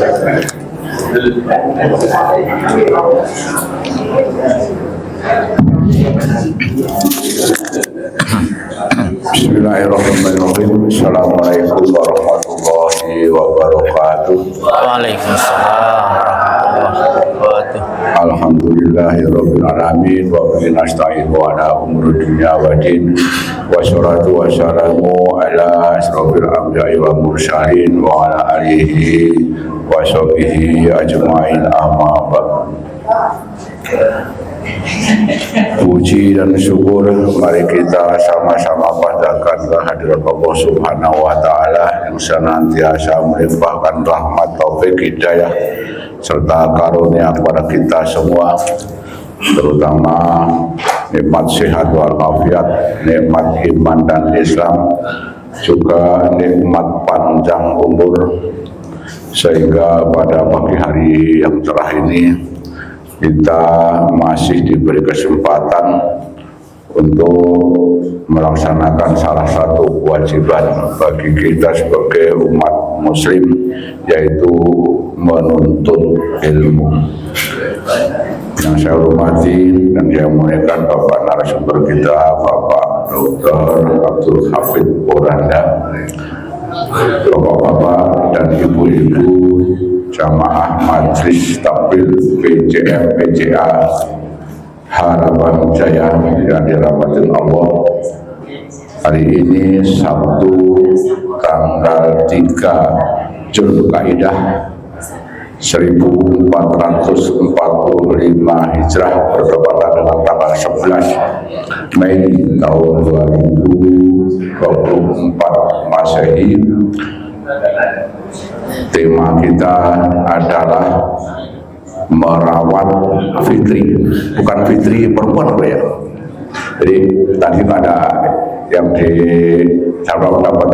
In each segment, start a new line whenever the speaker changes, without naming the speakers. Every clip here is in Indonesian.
Bismillahirrahmanirrahim. Assalamualaikum warahmatullahi wabarakatuh.
Waalaikumsalam warahmatullahi wabarakatuh.
Alhamdulillahirabbil alamin wa bihi nasta'in wa ala umuri dunya wa din. Wassalatu wassalamu ala asrofil anbiya'i wal mursalin wa ala alihi wa sahbihi ajma'in, amma ba'd. Puji dan syukur mari kita sama-sama panjatkan kehadirat Allah Subhanahu wa taala yang senantiasa melimpahkan rahmat, taufik, hidayah serta karunia kepada kita semua, terutama nikmat sehat walafiat, nikmat iman dan Islam, juga nikmat panjang umur, sehingga pada pagi hari yang cerah ini kita masih diberi kesempatan untuk melaksanakan salah satu kewajiban bagi kita sebagai umat muslim, yaitu menuntut ilmu. Yang saya hormati dan saya muliakan Bapak narasumber kita, Bapak Dr. Abdul Hafid Poranda, Bapak-bapak dan ibu-ibu jamaah Majelis Takfir PJM PJA Harapan Jaya yang dirahmati Allah. Hari ini Sabtu tanggal 3 Zulkaidah 1445 Hijrah bertepatan dengan tanggal 11 Mei tahun 2024 Masehi. Tema kita adalah merawat fitri, bukan fitri perempuan ya. Jadi tadi ada yang di jawab dapat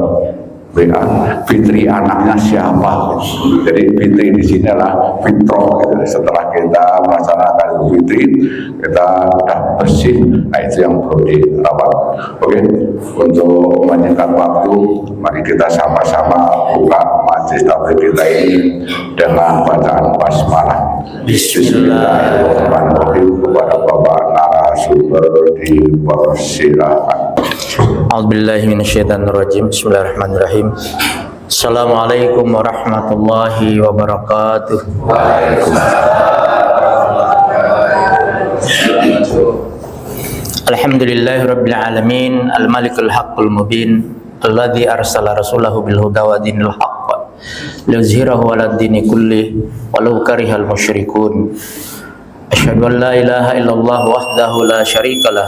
WA, fitri anaknya siapa? Jadi fitri di sini adalah fitroh. Gitu. Setelah kita melaksanakan fitri, kita sudah bersih. Nah, itu yang perlu dirawat. Oke, untuk menyingkat waktu, mari kita sama-sama buka majelis takfir kita ini dengan bacaan basmalah. Bismillahirrahmanirrahim. Kepada Bapak narasumber dipersilakan.
A'udzubillahi minasyaitonirrajim. Bismillahirrahmanirrahim. Assalamualaikum warahmatullahi wabarakatuh. Alhamdulillahirabbil alamin, al-malikul haqqul mubin, alladzi arsala rasulahu bil huda wa dinil haqq liyuzhirahu 'alad dini kulli walau karihal musyrikun. Asyhadu an la ilaha illallah wahdahu la syarikalah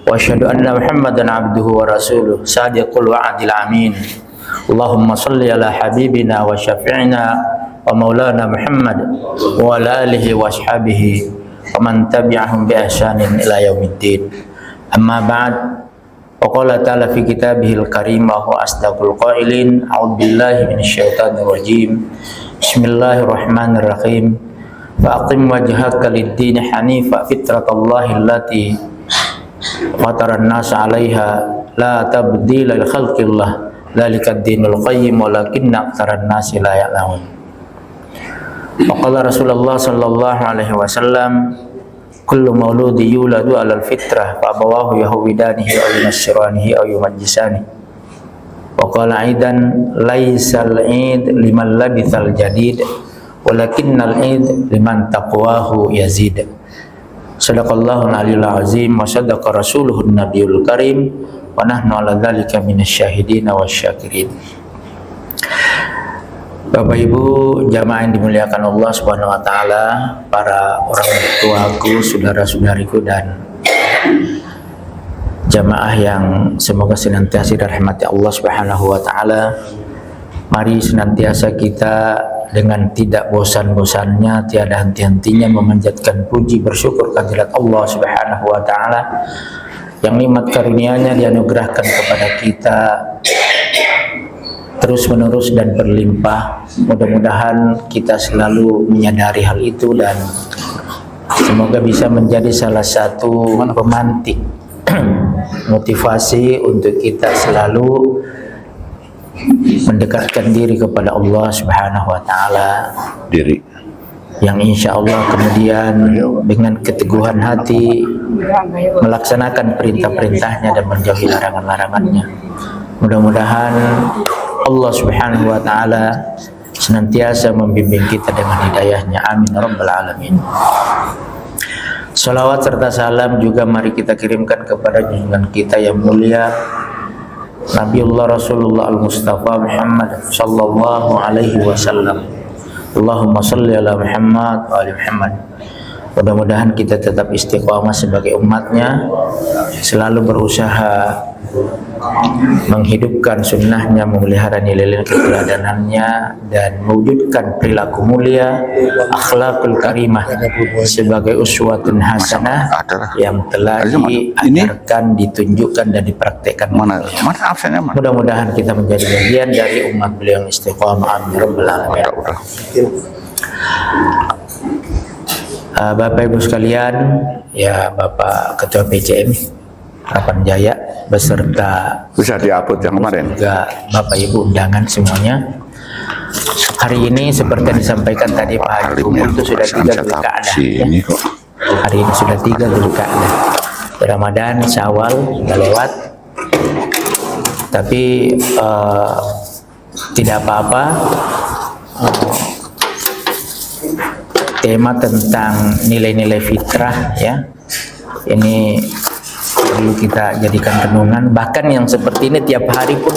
wa asyhadu anna Muhammadan abduhu wa rasuluh sadiqul wa'dil amin. Allahumma shalli ala habibina wa syafi'ina wa maulana Muhammad wa ala alihi wa ashabihi wa man tabi'ahum bi ihsanin ila yaumiddin. Amma ba'd. Wa qala ta'ala fi kitabihil karim wa huwa asdaqul qailin. A'udzu billahi minasyaitonir rajim. Bismillahirrahmanirrahim. Fa aqim wajhaka lid-din hanifa fitratallahi allati fataran nas 'alaiha la tabdila li khalqillah dzalika ad-dinul qayyim walakinna aktsaran nasi la ya'lamun. Wa qala Rasulullah sallallahu alaihi wasallam, kullu mauludi yuladu 'alal fitrah fa abawahu yahwidanihi aw yunassiranihi aw yumajjisani. Wa qala aidan laisal 'id liman labithal jadid walakinnal 'id liman taqwahu yazid. Sadaqallahul aliyyul azim wa sadaqa rasuluhun nabiyul karim wa nahnu ala dzalika minasyahidin wasyakirin. Bapak Ibu jamaah yang dimuliakan Allah Subhanahu wa taala, para orang tuaku, saudara-saudariku dan jamaah yang semoga senantiasa dirahmati Allah Subhanahu wa taala. Mari senantiasa kita dengan tidak bosan-bosannya, tiada henti-hentinya memanjatkan puji bersyukur kehadirat Allah Subhanahu wa taala yang nikmat karunia-Nya dianugerahkan kepada kita terus-menerus dan berlimpah. Mudah-mudahan kita selalu menyadari hal itu dan semoga bisa menjadi salah satu pemantik motivasi untuk kita selalu mendekatkan diri kepada Allah Subhanahu wa taala,
Diri.
yang insya Allah kemudian dengan keteguhan hati melaksanakan perintah-perintahnya dan menjauhi larangan-larangannya. Mudah-mudahan Allah Subhanahu wa taala senantiasa membimbing kita dengan hidayahnya. Amin ya rabbal alamin. Salawat serta salam juga mari kita kirimkan kepada junjungan kita yang mulia Nabiullah Rasulullah Al-Mustafa Muhammad sallallahu alaihi wasallam. Allahumma salli ala Muhammad wa ali Muhammad. Mudah-mudahan kita tetap istiqamah sebagai umatnya, selalu berusaha menghidupkan sunnahnya, memelihara nilai-nilai keteladanannya, dan mewujudkan perilaku mulia, akhlakul karimah sebagai uswatun hasanah yang telah diajarkan, ditunjukkan dan dipraktekkan.
Mana absennya mana?
Mudah-mudahan kita menjadi bagian dari umat beliau yang istiqamah. Amin rabbal alamin. Bapak Ibu sekalian, ya Bapak Ketua PCM Harapan Jaya beserta
Bisa diupload yang kemarin.
juga Bapak Ibu undangan semuanya. Hari ini seperti yang disampaikan tadi Pak Haji Umul itu sudah 3 Dzulqa'dah ya. Hari ini sudah 3 Dzulqa'dah. Ramadan, Syawal sudah lewat. Tapi tidak apa-apa. Tema tentang nilai-nilai fitrah ya, ini perlu kita jadikan renungan. Bahkan yang seperti ini tiap hari pun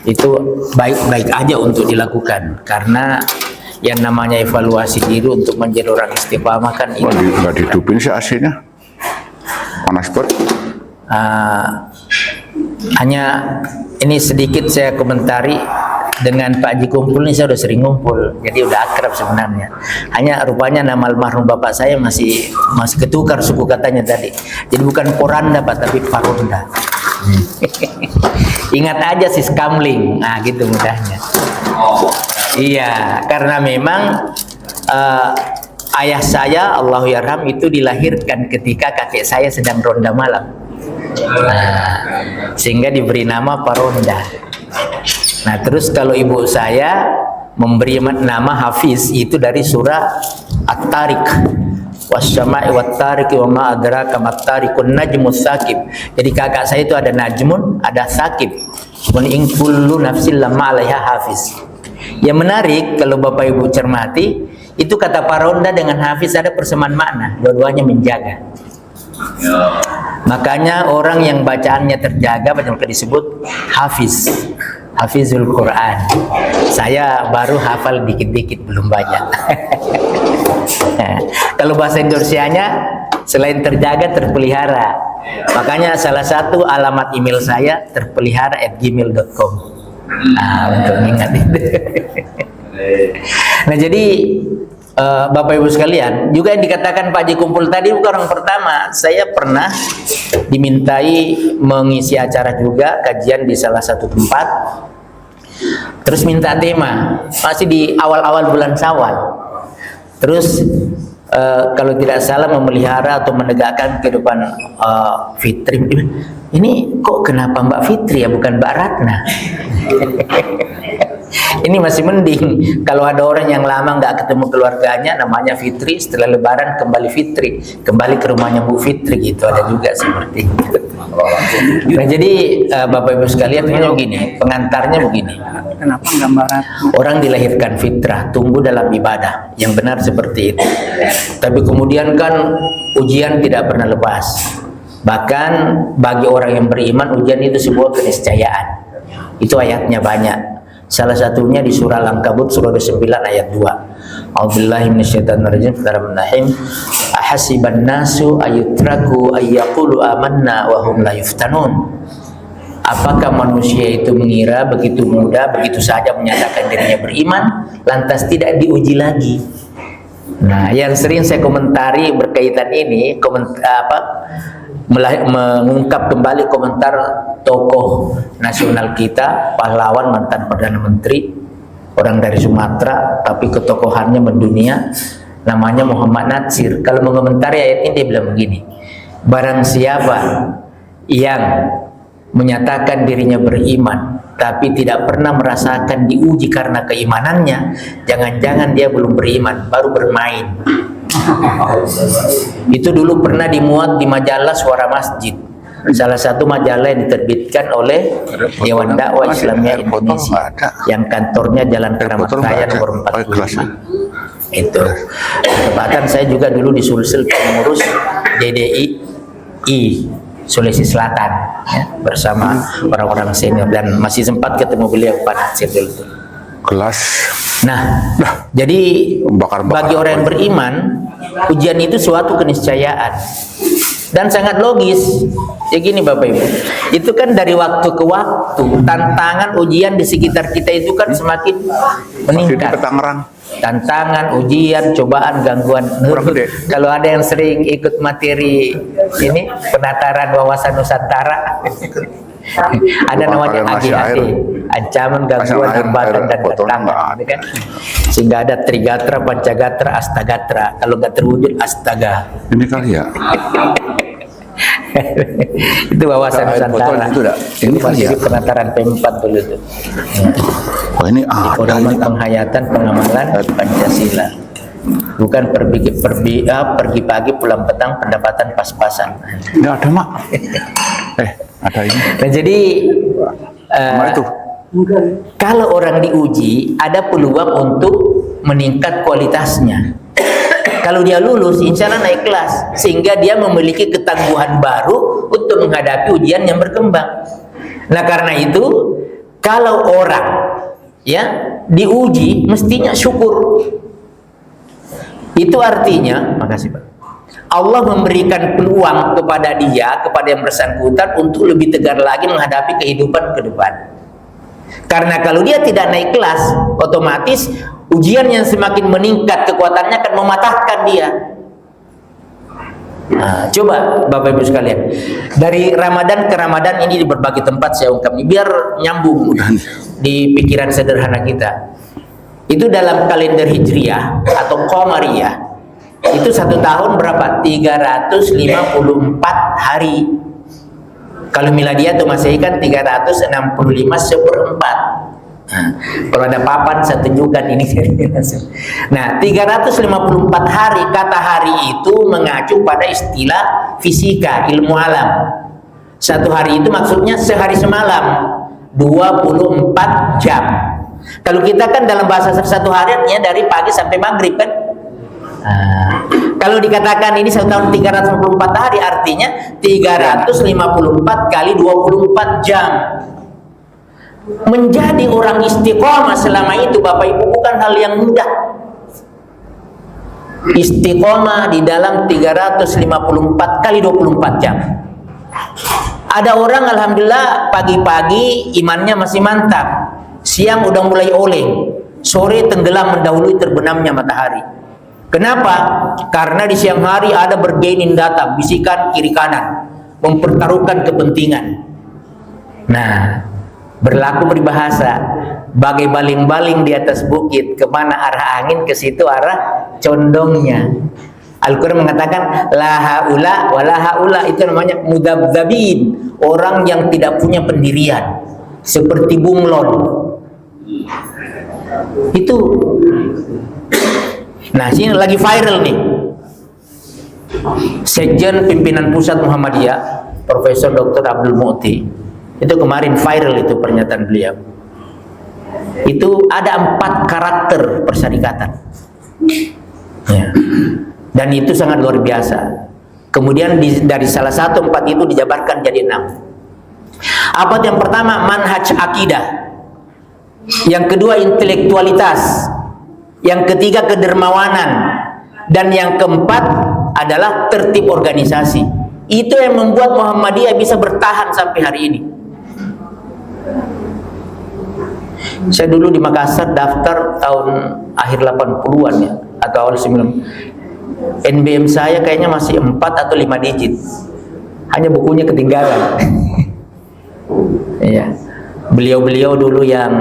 itu baik-baik aja untuk dilakukan, karena yang namanya evaluasi diri untuk menjadi orang istiqamah kan ini.
Nggak dihidupin sih aslinya, panas banget.
Hanya ini sedikit saya komentari. Dengan Pak Haji Kumpul ini saya udah sering ngumpul, jadi udah akrab sebenarnya. Hanya rupanya nama almarhum bapak saya masih ketukar suku katanya tadi. Jadi bukan Poranda Pak, tapi Paronda. Ingat aja si Skamling, nah gitu mudahnya. Iya, karena memang ayah saya Allahyarham itu dilahirkan ketika kakek saya sedang ronda malam. Sehingga diberi nama Paronda. Nah, terus kalau ibu saya memberi nama Hafiz itu dari surah At-Tariq. Wasyama'i wat-tariqi wa ma adraka mat-tariqun najmus tsaqib. Jadi kakak saya itu ada najmun, ada tsaqib. Wa in kullu nafsin lamma 'alaiha hafiz. Yang menarik kalau Bapak Ibu cermati, itu kata Paronda dengan Hafiz ada persamaan makna, dua-duanya menjaga. Makanya orang yang bacaannya terjaga maka disebut Hafiz. Hafizul Quran. Saya baru hafal dikit-dikit, belum banyak. Kalau bahasa Indonesianya selain terjaga, terpelihara. Makanya salah satu alamat email saya terpelihara@gmail.com. Untuk ingat itu. Nah, jadi Bapak Ibu sekalian, juga yang dikatakan Pak Haji Kumpul tadi bukan orang pertama. Saya pernah dimintai mengisi acara juga, kajian di salah satu tempat. Terus minta tema, masih di awal-awal bulan Syawal. Terus kalau tidak salah memelihara atau menegakkan kehidupan fitri. Ini kok kenapa Mbak Fitri ya, bukan Mbak Ratna? Ini masih mending. Kalau ada orang yang lama nggak ketemu keluarganya, namanya Fitri, setelah Lebaran kembali Fitri, kembali ke rumahnya Bu Fitri, gitu. Ada juga seperti itu. Nah, jadi Bapak Ibu sekalian, begini, pengantarnya begini.
Kenapa gambaran?
Orang dilahirkan fitrah, tumbuh dalam ibadah, yang benar seperti itu. Tapi kemudian kan ujian tidak pernah lepas. Bahkan bagi orang yang beriman, ujian itu sebuah keniscayaan. Itu ayatnya banyak. Salah satunya di surah Al-Ankabut surah 9 ayat 2. A'udzubillahi minasyaitonirrajim. Bismillahirrahmanirrahim. Ahasiban nasu ayutraku ayyaqulu amanna wa hum la yuftanun. Apakah manusia itu mengira begitu mudah, begitu saja menyatakan dirinya beriman, lantas tidak diuji lagi? Nah, yang sering saya komentari berkaitan ini, mengungkap kembali komentar tokoh nasional kita, pahlawan mantan Perdana Menteri, orang dari Sumatera, tapi ketokohannya mendunia, namanya Muhammad Natsir. Kalau mengomentari ayat ini dia bilang begini, barang siapa yang menyatakan dirinya beriman tapi tidak pernah merasakan diuji karena keimanannya, jangan-jangan dia belum beriman, baru bermain. Itu dulu pernah dimuat di majalah Suara Masjid, salah satu majalah yang diterbitkan oleh Dewan Dakwah Islamiyah Indonesia yang kantornya Jalan Keramat Raya nomor 45. Itu kesempatan saya juga dulu di Sulsel pengurus DDI Sulawesi Selatan ya, bersama orang-orang senior, dan masih sempat ketemu beliau pada saat itu.
Kelas.
Nah, jadi bagi orang yang beriman, ujian itu suatu keniscayaan dan sangat logis. Ya gini Bapak Ibu, itu kan dari waktu ke waktu tantangan ujian di sekitar kita itu kan semakin meningkat. Tantangan, ujian, cobaan, gangguan. Kalau ada yang sering ikut materi ini penataran wawasan Nusantara, ada namanya AGHT, ancaman, gangguan, hambatan dan tantangan, kan? Sehingga ada Trigatra, Pancagatra, Astagatra. Kalau nggak terwujud astaga.
Ini kali ya.
Itu wawasan Nusantara. Itu masih penataran P4 dulu itu.
Oh, ini ada
penghayatan pengamalan Pancasila. Bukan pergi pagi pulang petang pendapatan pas-pasan.
Enggak ada, Mak. Ada ini.
Nah, jadi
itu.
Kalau orang diuji, ada peluang untuk meningkat kualitasnya. Kalau dia lulus, insya Allah naik kelas, sehingga dia memiliki ketangguhan baru untuk menghadapi ujian yang berkembang. Nah, karena itu kalau orang ya diuji, mestinya syukur. Itu artinya, makasih Pak, Allah memberikan peluang kepada dia, kepada yang bersangkutan untuk lebih tegar lagi menghadapi kehidupan ke depan. Karena kalau dia tidak naik kelas, otomatis ujian yang semakin meningkat kekuatannya akan mematahkan dia. Nah, coba Bapak Ibu sekalian, dari Ramadan ke Ramadan ini di berbagai tempat saya ungkap ini biar nyambung di pikiran sederhana kita. Itu dalam kalender Hijriah atau Qamariyah, itu satu tahun berapa? 354 hari. Kalau Miladiyah atau Masehi kan 365/4. Nah, kalau ada papan saya tunjukkan ini. Nah, 354 hari, kata hari itu mengacu pada istilah fisika, ilmu alam. Satu hari itu maksudnya sehari semalam, 24 jam. Kalau kita kan dalam bahasa satu hari artinya dari pagi sampai maghrib kan. Kalau dikatakan ini satu tahun 354 hari, artinya 354 kali 24 jam. Menjadi orang istiqomah selama itu Bapak Ibu bukan hal yang mudah. Istiqomah di dalam 354 kali 24 jam. Ada orang alhamdulillah pagi-pagi imannya masih mantap, siang udah mulai oleng, sore tenggelam mendahului terbenamnya matahari. Kenapa? Karena di siang hari ada bergenin datang, bisikan kiri kanan, mempertaruhkan kepentingan. Nah, berlaku peribahasa, bagai baling-baling di atas bukit, kemana arah angin ke situ arah condongnya. Al-Quran mengatakan la haula wa la haula, itu namanya mudabdabin, orang yang tidak punya pendirian, seperti bunglon. Itu. Nah, sini lagi viral nih. Sekjen Pimpinan Pusat Muhammadiyah, Profesor Dr. Abdul Mu'ti, itu kemarin viral itu pernyataan beliau. Itu ada 4 karakter persyarikatan. Ya. Dan itu sangat luar biasa. Kemudian dari salah satu 4 itu dijabarkan jadi 6. Apa yang pertama? Manhaj akidah. Yang kedua intelektualitas. Yang ketiga kedermawanan. Dan yang keempat adalah tertib organisasi. Itu yang membuat Muhammadiyah bisa bertahan sampai hari ini. Saya dulu di Makassar daftar tahun akhir 80-an ya, atau awal 90. NBM saya kayaknya masih 4 atau 5 digit. Hanya bukunya ketinggalan. Iya. Beliau-beliau dulu yang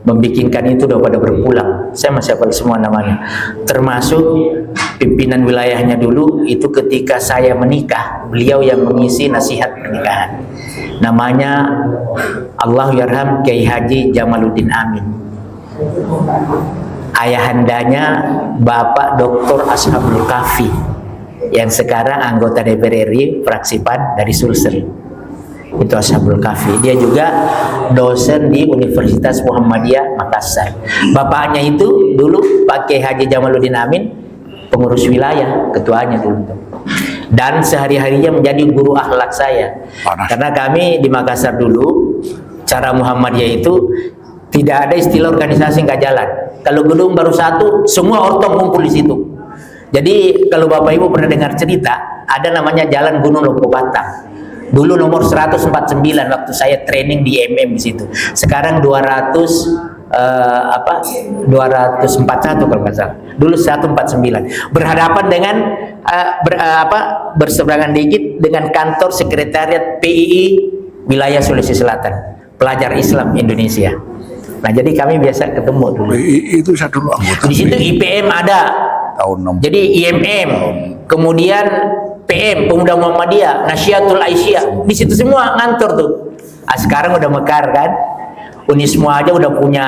membikinkan itu udah pada berpulang. Saya masih hafal semua namanya. Termasuk pimpinan wilayahnya dulu itu ketika saya menikah, beliau yang mengisi nasihat pernikahan. namanya Allah yarham Kiai Haji Jamaluddin Amin. Ayahandanya Bapak Dr. Ashabul Kahfi yang sekarang anggota DPR RI fraksi PAN dari Sulsel. Itu Ashabul Kahfi. Dia juga dosen di Universitas Muhammadiyah Makassar. Bapaknya itu dulu Pak Kiai Haji Jamaluddin Amin, pengurus wilayah, ketuanya dulu. Dan sehari-harinya menjadi guru akhlak saya. Karena kami di Makassar dulu, cara Muhammadiyah itu tidak ada istilah organisasi nggak jalan. Kalau gedung baru satu, semua ortom kumpul di situ. Jadi kalau Bapak Ibu pernah dengar cerita, ada namanya Jalan Gunung Lompo Batang. Dulu nomor 149 waktu saya training di MM di situ. Sekarang 241 kalau nggak salah. Dulu 149. Berhadapan dengan berseberangan dikit dengan kantor sekretariat PII wilayah Sulawesi Selatan, Pelajar Islam Indonesia. Nah, jadi kami biasa ketemu dulu.
Itu saya dulu anggota.
Di situ IPM ada.
Tahun 60.
Jadi IMM, kemudian PM, Pemuda Muhammadiyah, Nasyiatul Aisyah, di situ semua ngantor tuh. Sekarang udah mekar kan. Unisma aja udah punya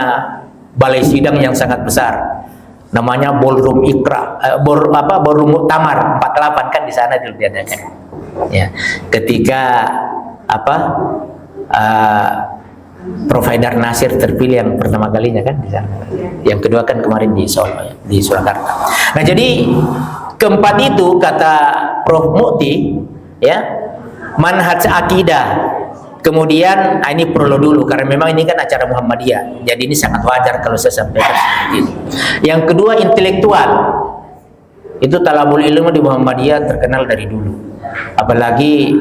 balai sidang yang sangat besar. Namanya Ballroom Ikra, Ballroom Muktamar 48 kan di sana dulu diadakan. Ya, ketika Prof. Haidar Nasir terpilih yang pertama kalinya kan di sana. Yang kedua kan kemarin di Solo, ya, di Surakarta. Nah, jadi keempat itu kata Prof. Mukti, ya, manhaj akidah. Kemudian ini perlu dulu karena memang ini kan acara Muhammadiyah. Jadi ini sangat wajar kalau saya sampaikan seperti itu. Yang kedua intelektual. Itu talabul ilmu di Muhammadiyah terkenal dari dulu. Apalagi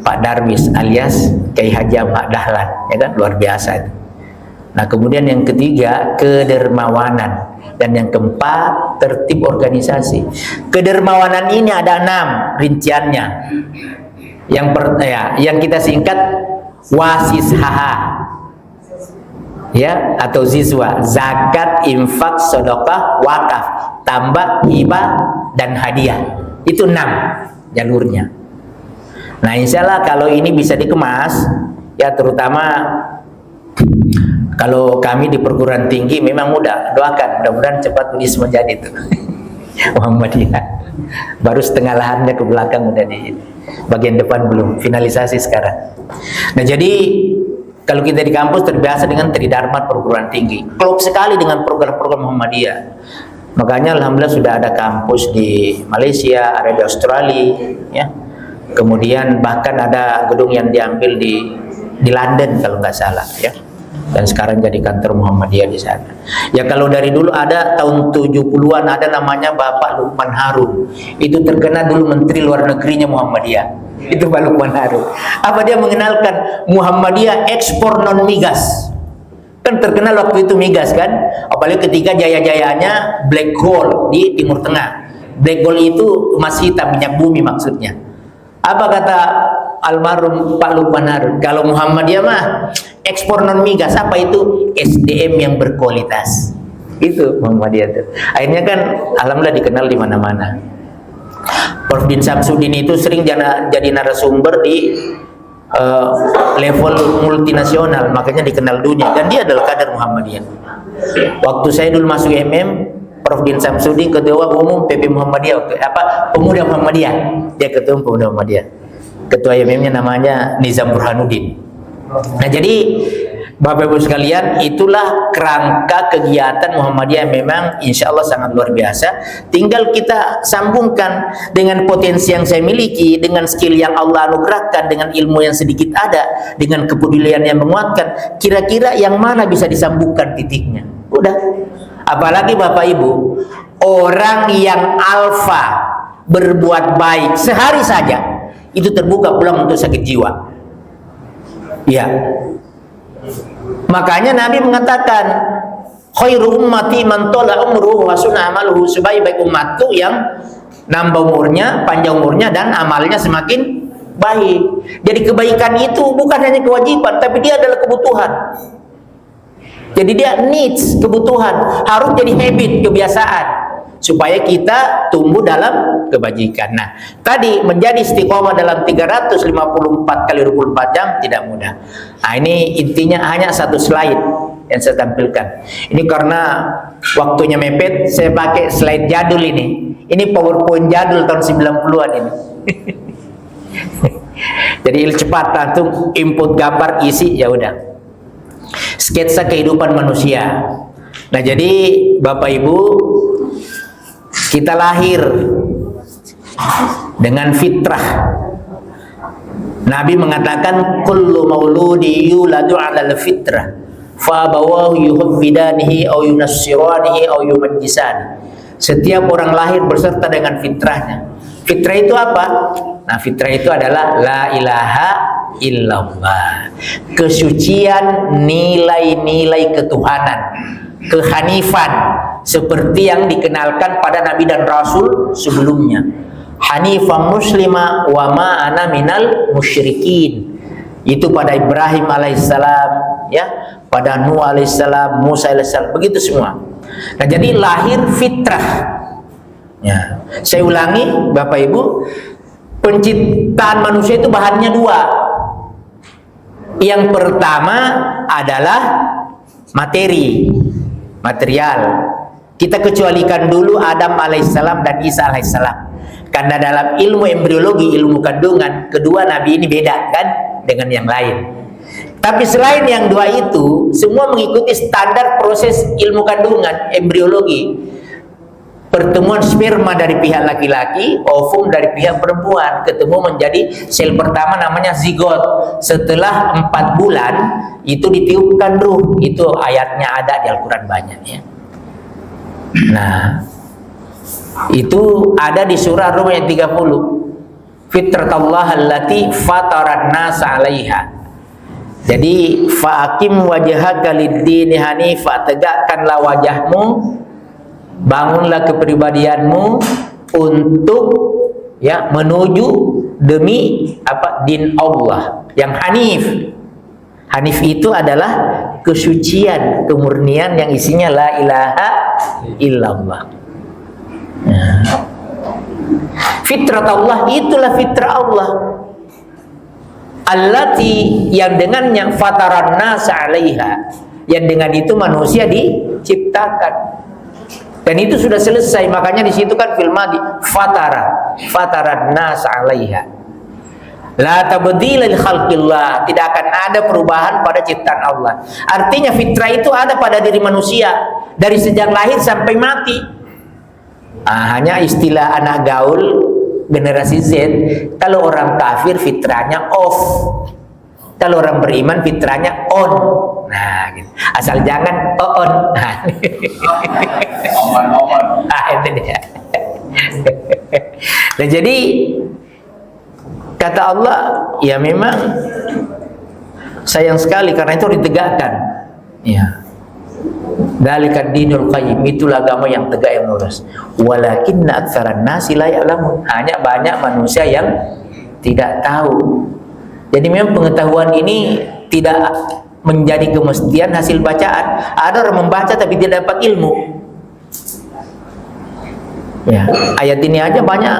Pak Darwis alias Kiai Haji Ahmad Dahlan, ya kan, luar biasa itu. Nah, kemudian yang ketiga kedermawanan, dan yang keempat tertib organisasi. Kedermawanan ini ada 6 rinciannya. Yang kita singkat wasis HH, ya, atau zizwa, zakat, infak, sedekah, wakaf, tambah, hibah, dan hadiah. Itu 6 jalurnya. Nah, insya Allah kalau ini bisa dikemas, ya, terutama kalau kami di perguruan tinggi memang mudah, doakan mudah-mudahan cepat Unis menjadi itu Muhammadiyah. Baru setengah lahannya ke belakang udah di bagian depan belum finalisasi sekarang. Nah, jadi kalau kita di kampus terbiasa dengan Tridharma perguruan tinggi, klop sekali dengan program-program Muhammadiyah. Makanya alhamdulillah sudah ada kampus di Malaysia, ada di Australia, ya. Kemudian bahkan ada gedung yang diambil di London kalau nggak salah, ya. Dan sekarang jadi kantor Muhammadiyah di sana. Ya, kalau dari dulu ada tahun 70-an ada namanya Bapak Lukman Harun. Itu terkena dulu Menteri Luar Negerinya Muhammadiyah. Itu Pak Lukman Harun. Apa dia mengenalkan Muhammadiyah ekspor non migas. Kan terkenal waktu itu migas kan. Apalagi ketika jaya-jayanya black gold di Timur Tengah. Black gold itu emas hitam, minyak bumi maksudnya. Apa kata almarhum Pak Lukman Harun? Kalau Muhammadiyah mah ekspor non migas, apa itu? SDM yang berkualitas. Itu Muhammadiyah itu. Akhirnya kan alhamdulillah dikenal di mana-mana. Prof. Din Samsudin itu sering jadi narasumber di level multinasional, makanya dikenal dunia, dan dia adalah kader Muhammadiyah. Waktu saya dulu masuk MM, Prof. Din Samsudin ketua umum PP Muhammadiyah, Pemuda Muhammadiyah, dia ketua umum Pemuda Muhammadiyah. Ketua MM-nya namanya Nizam Burhanuddin. Nah, jadi Bapak Ibu sekalian, itulah kerangka kegiatan Muhammadiyah, memang insya Allah sangat luar biasa. Tinggal kita sambungkan dengan potensi yang saya miliki, dengan skill yang Allah anugerahkan, dengan ilmu yang sedikit ada, dengan kepedulian yang menguatkan. Kira-kira yang mana bisa disambungkan titiknya? Udah. Apalagi Bapak Ibu, orang yang alfa berbuat baik sehari saja itu terbuka peluang untuk sakit jiwa. Ya. Makanya Nabi mengatakan khairu ummati man tala umruhu wa sunna amaluhu, sebaik-baik umatku yang nambah umurnya, panjang umurnya, dan amalnya semakin baik. Jadi kebaikan itu bukan hanya kewajiban, tapi dia adalah kebutuhan. Jadi dia needs, kebutuhan, harus jadi habit, kebiasaan. supaya kita tumbuh dalam kebajikan. Nah, tadi menjadi istiqomah dalam 354 kali 24 jam tidak mudah. Nah, ini intinya hanya satu slide yang saya tampilkan. Ini karena waktunya mepet, saya pakai slide jadul ini. Ini PowerPoint jadul tahun 90-an ini. Jadi cepat langsung input gambar isi ya udah. Sketsa kehidupan manusia. Nah, jadi Bapak Ibu, kita lahir dengan fitrah. Nabi mengatakan kullu mauludi yuladu 'alal fitrah fa abawahu yuhawwidanihi aw yunassiranihi aw yumajjisani. Setiap orang lahir berserta dengan fitrahnya. Fitrah itu apa? Nah, fitrah itu adalah la ilaha illallah. Kesucian nilai-nilai ketuhanan, kehanifan seperti yang dikenalkan pada Nabi dan Rasul sebelumnya. Hanifan muslima wa ma ana minal musyrikin. Itu pada Ibrahim alaihissalam, ya, pada Nuh alaihissalam, Musa alaihissalam, begitu semua. Nah, jadi lahir fitrah. Ya, saya ulangi Bapak Ibu, penciptaan manusia itu bahannya dua. Yang pertama adalah materi, material. Kita kecualikan dulu Adam alaihissalam dan Isa alaihissalam. Karena dalam ilmu embriologi, ilmu kandungan, kedua nabi ini beda kan dengan yang lain. Tapi selain yang dua itu, semua mengikuti standar proses ilmu kandungan, embriologi. Pertemuan sperma dari pihak laki-laki, ovum dari pihak perempuan, ketemu menjadi sel pertama namanya zigot. Setelah 4 bulan itu ditiupkan ruh. Itu ayatnya ada di Al-Quran banyak ya. Nah, itu ada di surah Rum ayat 30. Fitratallah allati fataran nasa 'alaiha. Jadi fa'akim wajhaka lid-dini hanifa, tegakkanlah wajahmu, bangunlah kepribadianmu untuk ya menuju demi apa? Din Allah yang hanif. Hanif itu adalah kesucian, kemurnian yang isinya la ilaha illallah. Nah, fitrat Allah itulah fitrah Allah. Allati yang dengannya fataran nas 'alaiha, yang dengan itu manusia diciptakan. Dan itu sudah selesai, makanya di situ kan fil madi fataran nas 'alaiha. La tabdila li khalqillah, tidak akan ada perubahan pada ciptaan Allah. Artinya fitrah itu ada pada diri manusia dari sejak lahir sampai mati. Hanya istilah anak gaul generasi Z, kalau orang kafir fitrahnya off, kalau orang beriman fitrahnya on. Nah, gitu. Asal jangan on. Nah, itu dia. Nah, jadi kata Allah, ya memang sayang sekali karena itu ditegakkan. Ya. Dalikad dinul qayyim, itulah agama yang tegak yang lurus. Walakinna aktsaran nasi la ya'lamun, hanya banyak manusia yang tidak tahu. Jadi memang pengetahuan ini tidak menjadi kemestian hasil bacaan. Ada orang membaca tapi tidak dapat ilmu. Ya, ayat ini aja banyak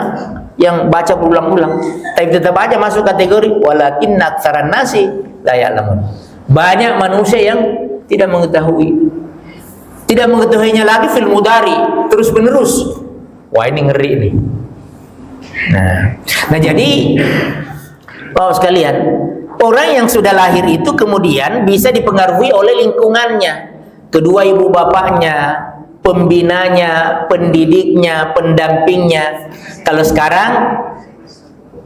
yang baca berulang-ulang, tapi tetap aja masuk kategori walakinna aktsaran nasi la ya'lamun. Banyak manusia yang tidak mengetahui. Tidak mengetahuinya lagi fil mudari, terus menerus. Wah, ini ngeri ini. Nah jadi Bapak sekalian, orang yang sudah lahir itu kemudian bisa dipengaruhi oleh lingkungannya, kedua ibu bapaknya, pembinanya, pendidiknya, pendampingnya. Kalau sekarang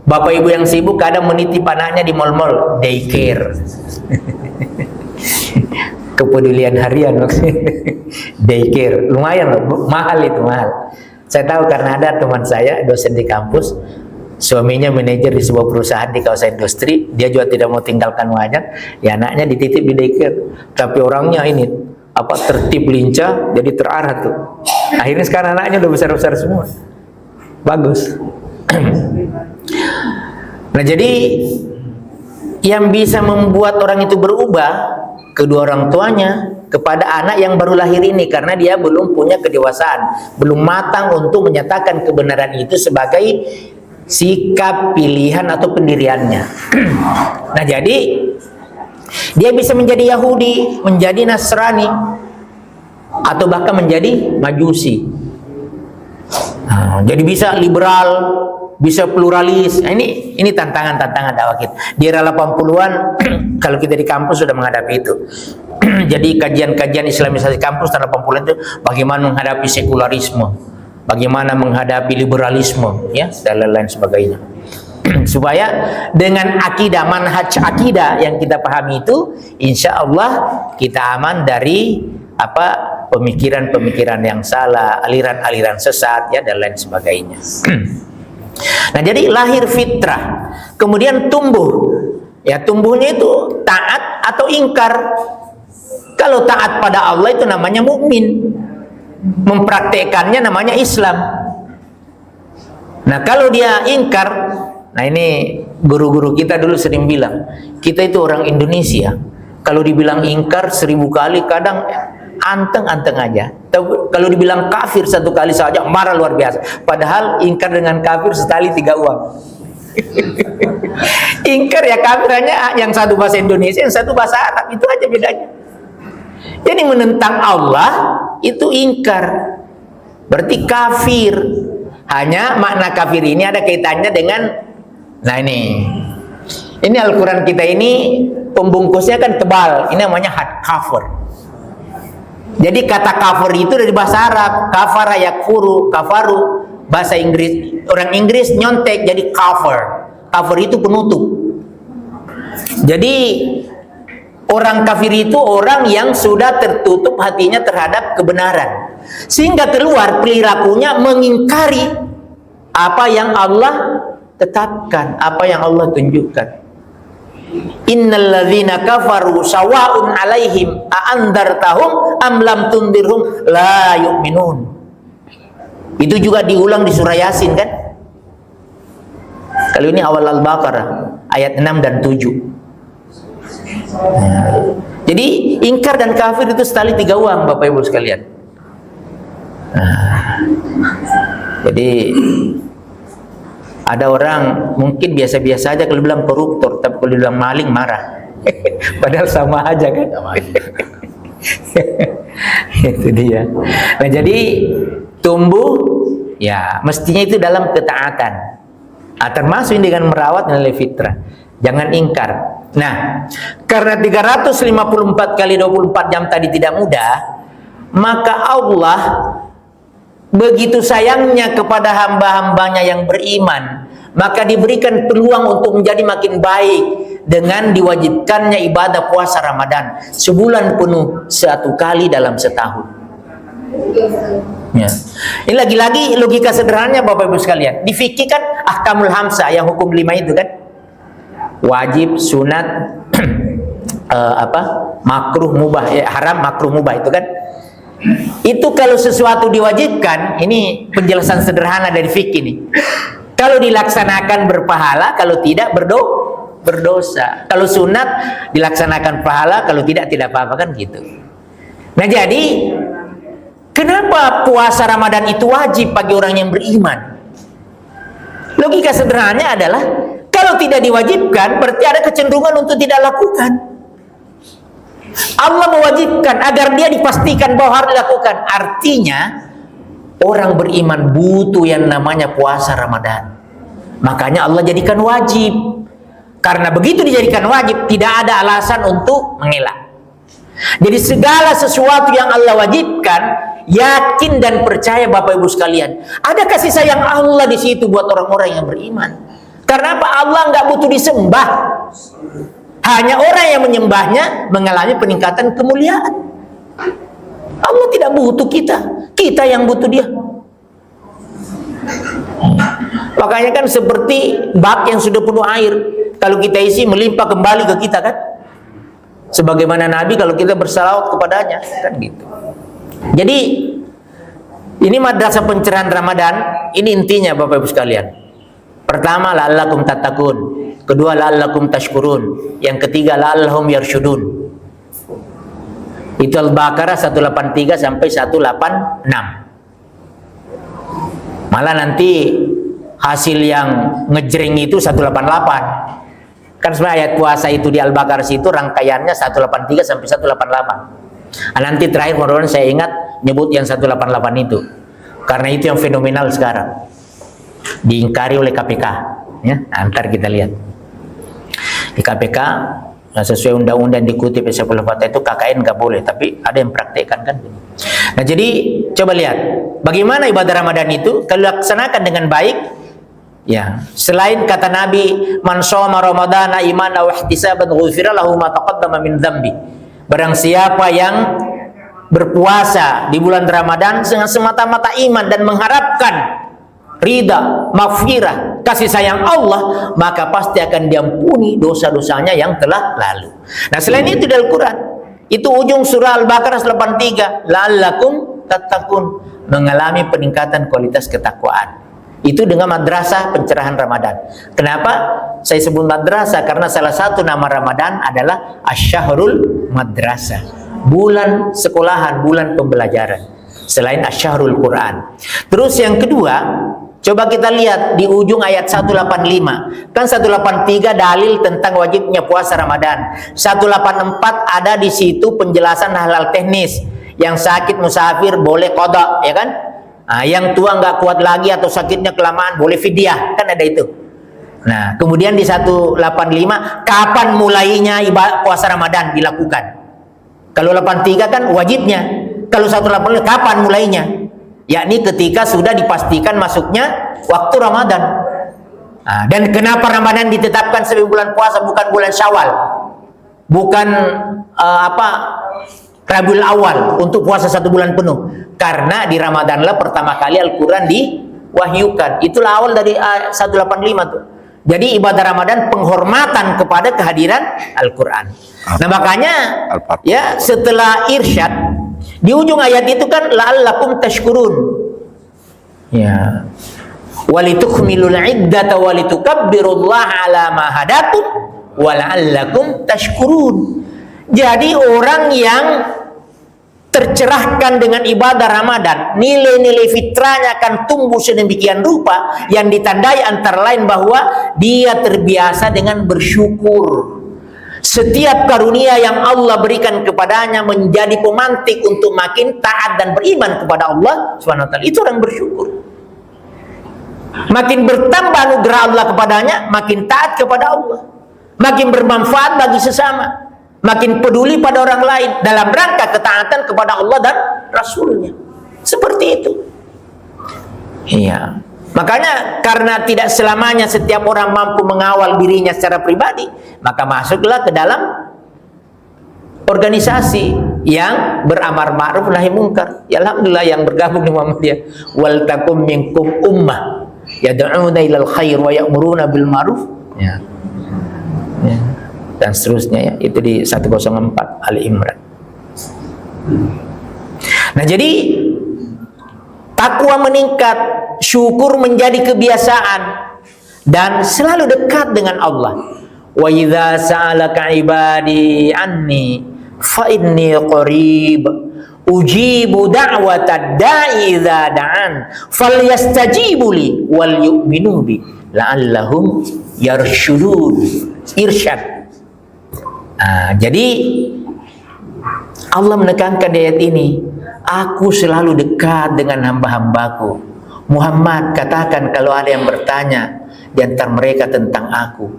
bapak ibu yang sibuk kadang menitip anaknya di mal-mal, daycare. Kepedulian harian maksudnya. Daycare lumayan loh, mahal itu, mahal. Saya tahu karena ada teman saya dosen di kampus, suaminya manajer di sebuah perusahaan di kawasan industri, dia juga tidak mau tinggalkan wajah, ya anaknya dititip di daycare, tapi orangnya ini apa tertib lincah, jadi terarah tuh. Akhirnya sekarang anaknya udah besar-besar semua, bagus. Nah jadi yang bisa membuat orang itu berubah kedua orang tuanya, kepada anak yang baru lahir ini, karena dia belum punya kedewasaan, belum matang untuk menyatakan kebenaran itu sebagai sikap, pilihan atau pendiriannya. Nah, jadi dia bisa menjadi Yahudi, menjadi Nasrani, atau bahkan menjadi Majusi. Nah, jadi bisa liberal, bisa pluralis. Nah, ini tantangan-tantangan dakwah kita. Di era 80-an kalau kita di kampus sudah menghadapi itu. Jadi kajian-kajian Islamisasi kampus tahun 80-an itu bagaimana menghadapi sekularisme, bagaimana menghadapi liberalisme, ya, dan lain-lain sebagainya. Supaya dengan akidah, manhaj akidah yang kita pahami itu, insya Allah kita aman dari pemikiran-pemikiran yang salah, aliran-aliran sesat, ya, dan lain sebagainya. Nah, jadi lahir fitrah, kemudian tumbuh, ya, tumbuhnya itu taat atau ingkar. Kalau taat pada Allah itu namanya mukmin, mempraktekannya namanya Islam. Nah, kalau dia ingkar, nah ini guru-guru kita dulu sering bilang, kita itu orang Indonesia, kalau dibilang ingkar 1000 kali kadang anteng-anteng aja. Kalau dibilang kafir 1 kali saja marah luar biasa. Padahal ingkar dengan kafir sekali 3 uang. Ingkar ya kafir hanya yang satu bahasa Indonesia, yang satu bahasa Arab, itu aja bedanya. Jadi menentang Allah itu ingkar, berarti kafir. Hanya makna kafir ini ada kaitannya dengan, nah ini Al-Quran kita ini pembungkusnya kan tebal, ini namanya hardcover. Jadi kata kafir itu dari bahasa Arab, kafara yakfuru, kafaru, bahasa Inggris, orang Inggris nyontek jadi cover. Cover itu penutup. Jadi orang kafir itu orang yang sudah tertutup hatinya terhadap kebenaran, sehingga keluar perilakunya mengingkari apa yang Allah tetapkan, apa yang Allah tunjukkan. Innal ladzina kafaru sawa'un 'alaihim a'andartahum am lam tundirhum la yu'minun. Itu juga diulang di surah Yasin kan? Kalau ini awal Al-Baqarah ayat 6 dan 7. Nah, jadi ingkar dan kafir itu sekali 3 uang, Bapak Ibu sekalian. Nah, jadi ada orang mungkin biasa-biasa aja kalau bilang koruptor, tapi kalau bilang maling marah. Padahal sama aja kan? Itu dia. Nah, jadi tumbuh ya mestinya itu dalam ketaatan. Termasuk dengan merawat nilai fitrah. Jangan ingkar. Nah, karena 354 kali 24 jam tadi tidak mudah, maka Allah begitu sayangnya kepada hamba-hambanya yang beriman, maka diberikan peluang untuk menjadi makin baik dengan diwajibkannya ibadah puasa Ramadan sebulan penuh 1 kali dalam setahun. Ya. Ini lagi-lagi logika sederhananya Bapak Ibu sekalian. Di fikih kan ahkamul hamsah yang hukum 5 itu kan, wajib, sunat, makruh, mubah, haram, makruh, mubah itu kan. Itu kalau sesuatu diwajibkan, ini penjelasan sederhana dari fikih nih. Kalau dilaksanakan berpahala, kalau tidak berdosa. Kalau sunat dilaksanakan pahala, kalau tidak apa-apa kan gitu. Nah, jadi kenapa puasa Ramadan itu wajib bagi orang yang beriman? Logika sederhananya adalah kalau tidak diwajibkan berarti ada kecenderungan untuk tidak lakukan. Allah mewajibkan agar dia dipastikan bahwa harus dilakukan. Artinya orang beriman butuh yang namanya puasa Ramadan. Makanya Allah jadikan wajib. Karena begitu dijadikan wajib, tidak ada alasan untuk mengelak. Jadi segala sesuatu yang Allah wajibkan, yakin dan percaya Bapak Ibu sekalian, ada kasih sayang Allah di situ buat orang-orang yang beriman. Karena apa? Allah nggak butuh disembah. Hanya orang yang menyembahnya mengalami peningkatan kemuliaan. Allah tidak butuh kita, kita yang butuh dia. Makanya kan seperti bak yang sudah penuh air, kalau kita isi melimpah kembali ke kita kan. Sebagaimana Nabi kalau kita bersalawat kepadanya kan gitu. Jadi ini madrasah pencerahan Ramadan, ini intinya Bapak Ibu sekalian. Pertama, la'allakum tattaqun. Kedua, la'allakum tashkurun. Yang ketiga, la'allahum yarsyudun. Itu Al-Baqarah 183 sampai 186. Malah nanti hasil yang ngejreng itu 188. Kan sebenarnya ayat puasa itu di Al-Baqarah itu rangkaiannya 183 sampai 188. Nanti terakhir mudah-mudahan saya ingat nyebut yang 188 itu. Karena itu yang fenomenal sekarang. Diingkari oleh KPK. Ya, ntar kita lihat. Di KPK sesuai undang-undang dikutip Syekh Al-Fatah itu KKN nggak boleh, tapi ada yang praktekkan kan. Nah jadi coba lihat bagaimana ibadah Ramadan itu kalau dilaksanakan dengan baik. Ya, selain kata Nabi, man shoma ramadhana imanan wa ihtisaban ghufira lahu ma taqaddama min dzambi. Barang siapa yang berpuasa di bulan Ramadan dengan semata-mata iman dan mengharapkan ridha, maghfirah, kasih sayang Allah, maka pasti akan diampuni dosa-dosanya yang telah lalu. Nah, selain itu di Al-Qur'an, itu ujung surah Al-Baqarah 83, la'allakum tattaqun, mengalami peningkatan kualitas ketakwaan. Itu dengan madrasah pencerahan Ramadan. Kenapa saya sebut madrasah? Karena salah satu nama Ramadan adalah Asy-Syahrul Madrasah, bulan sekolahan, bulan pembelajaran, selain Asy-Syahrul Quran. Terus yang kedua, coba kita lihat di ujung ayat 185. Kan 183 dalil tentang wajibnya puasa Ramadan. 184 ada di situ penjelasan hal-hal teknis. Yang sakit musafir boleh qada, ya kan? Nah, yang tua nggak kuat lagi atau sakitnya kelamaan boleh fidyah, kan ada itu. Nah, kemudian di 185 kapan mulainya ibadah puasa Ramadan dilakukan? Kalau 83 kan wajibnya. Kalau 185 kapan mulainya? Yakni ketika sudah dipastikan masuknya waktu Ramadan. Nah, dan kenapa Ramadan ditetapkan sebagai bulan puasa bukan bulan Syawal, bukan Rabiul Awal untuk puasa 1 bulan penuh? Karena di Ramadanlah pertama kali Al-Quran diwahyukan. Itulah awal dari 185 tuh. Jadi ibadah Ramadan penghormatan kepada kehadiran Al-Quran. Nah makanya ya setelah irsyad di ujung ayat itu kan la'allakum tashkurun. Ya. Walitukmilul iddata walitukabbirullaha ala ma hadakum wa la'allakum tashkurun. Jadi orang yang tercerahkan dengan ibadah Ramadan, nilai-nilai fitrahnya akan tumbuh sedemikian rupa yang ditandai antara lain bahwa dia terbiasa dengan bersyukur. Setiap karunia yang Allah berikan kepadanya menjadi pemantik untuk makin taat dan beriman kepada Allah SWT. Itu orang bersyukur. Makin bertambah anugerah Allah kepadanya, makin taat kepada Allah, makin bermanfaat bagi sesama, makin peduli pada orang lain dalam rangka ketaatan kepada Allah dan Rasulnya. Seperti itu. Iya. Makanya karena tidak selamanya setiap orang mampu mengawal dirinya secara pribadi, maka masuklah ke dalam organisasi yang beramar ma'ruf nahi munkar. Ya alhamdulillah yang bergabung di Muhammadiyah. Wal takum minkum ummah yad'una ilal khair wa ya'muruna bil ma'ruf. Ya. Ya. Dan seterusnya ya, itu di 104 Ali Imran. Nah jadi takwa meningkat, syukur menjadi kebiasaan dan selalu dekat dengan Allah. Wa idza sa'alaka ibadi anni fa inni qarib ujibu da'watad da'i idza da'an falyastajibu li wal yu'minu bi la'allahum yarshudun. Irsyad. Jadi Allah menekankan di ayat ini, aku selalu dekat dengan hamba-hambaku. Muhammad, katakan kalau ada yang bertanya di antara mereka tentang aku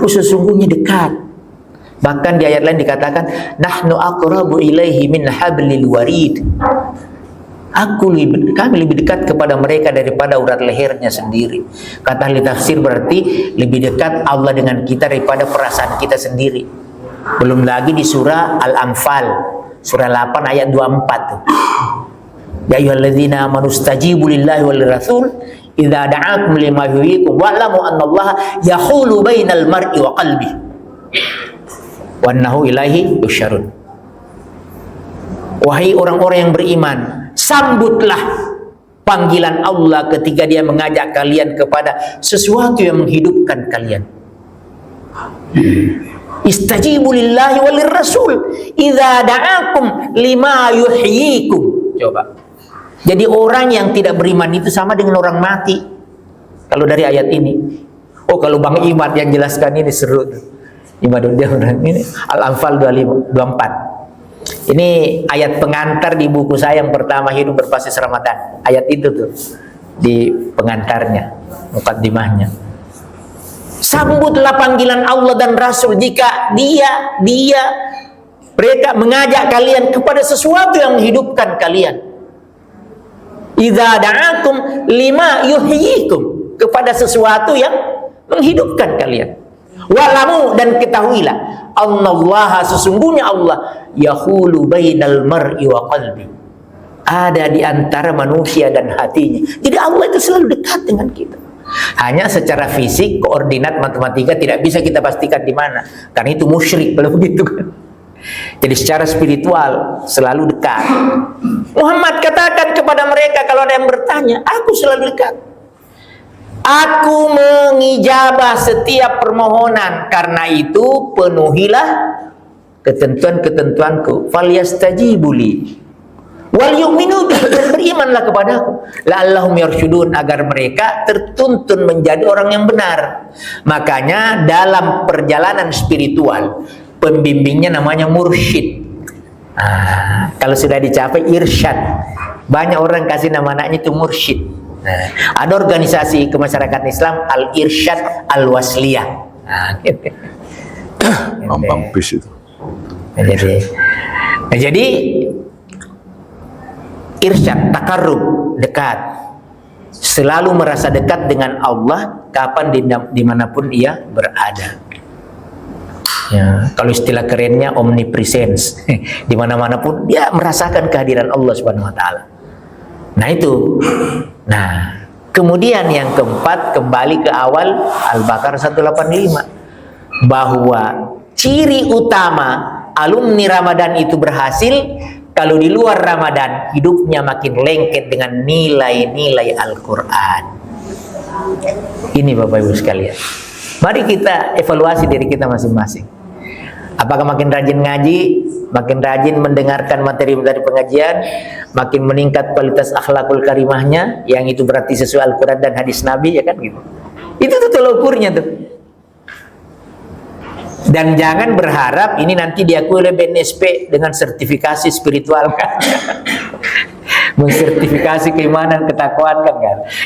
sesungguhnya dekat. Bahkan di ayat lain dikatakan, nahnu aqrabu ilaihi min hablil warid. Kami lebih dekat kepada mereka daripada urat lehernya sendiri. Kata ahli tafsir berarti lebih dekat Allah dengan kita daripada perasaan kita sendiri. Belum lagi di surah Al-Anfal surah 8 ayat 24. Ya ayyuhalladzina amanu stajibu lillahi wal rasul idza da'akum lima yuhyikum wa'lamu annallaha yahulu bainal mar'i wa qalbi wa annahu ilaihi yusyarun. Wahai orang-orang yang beriman, sambutlah panggilan Allah ketika Dia mengajak kalian kepada sesuatu yang menghidupkan kalian. Istajibu lillahi walir rasul idza da'akum lima yuhyikum. Coba. Jadi orang yang tidak beriman itu sama dengan orang mati. Kalau dari ayat ini. Oh, kalau Bang Imad yang jelaskan ini seru. Imaduddin orang ini Al-Anfal 24. Ini ayat pengantar di buku saya yang pertama, Hidup Berbasis Ramadan. Ayat itu tuh di pengantarnya, mukaddimahnya. Sambutlah panggilan Allah dan Rasul jika mereka mengajak kalian kepada sesuatu yang menghidupkan kalian. Idza da'akum lima yuhyikum, kepada sesuatu yang menghidupkan kalian. Walamu, dan ketahuilah, Allaha, sesungguhnya Allah, yahulu bainal mar'i wa qalbi, ada di antara manusia dan hatinya. Jadi Allah itu selalu dekat dengan kita. Hanya secara fisik, koordinat matematika tidak bisa kita pastikan di mana. Karena itu musyrik kalau begitu kan. Jadi secara spiritual selalu dekat. Muhammad katakan kepada mereka kalau ada yang bertanya, aku selalu dekat. Aku mengijabah setiap permohonan. Karena itu penuhilah ketentuan-ketentuanku. Falyastajibuli wal yu'minu bi, dan berimanlah kepadaku, la'allahum yarsyudun, agar mereka tertuntun menjadi orang yang benar. Makanya dalam perjalanan spiritual pembimbingnya namanya mursyid. Kalau sudah dicapai irsyad, banyak orang kasih nama anaknya itu mursyid. Ada organisasi kemasyarakatan Islam Al-Irsyad Al-Wasliyah. Gitu.
Ambang bis itu.
Jadi irsyad, takarrub, dekat, selalu merasa dekat dengan Allah kapan dimanapun ia berada. Ya, kalau istilah kerennya omnipresence, dimana-mana pun dia merasakan kehadiran Allah Subhanahu Wa Taala. Nah itu. Nah, kemudian yang keempat, kembali ke awal Al-Baqarah 185, bahwa ciri utama alumni Ramadan itu berhasil kalau di luar Ramadan hidupnya makin lengket dengan nilai-nilai Al-Quran. Ini Bapak Ibu sekalian, mari kita evaluasi diri kita masing-masing. Apakah makin rajin ngaji, makin rajin mendengarkan materi dari pengajian, makin meningkat kualitas akhlakul karimahnya, yang itu berarti sesuai Al-Quran dan hadis Nabi, ya kan gitu. Itu tuh tolak ukurnya tuh. Dan jangan berharap ini nanti diakui oleh BNSP dengan sertifikasi spiritual kan. Mensertifikasi keimanan, ketakwaan kan.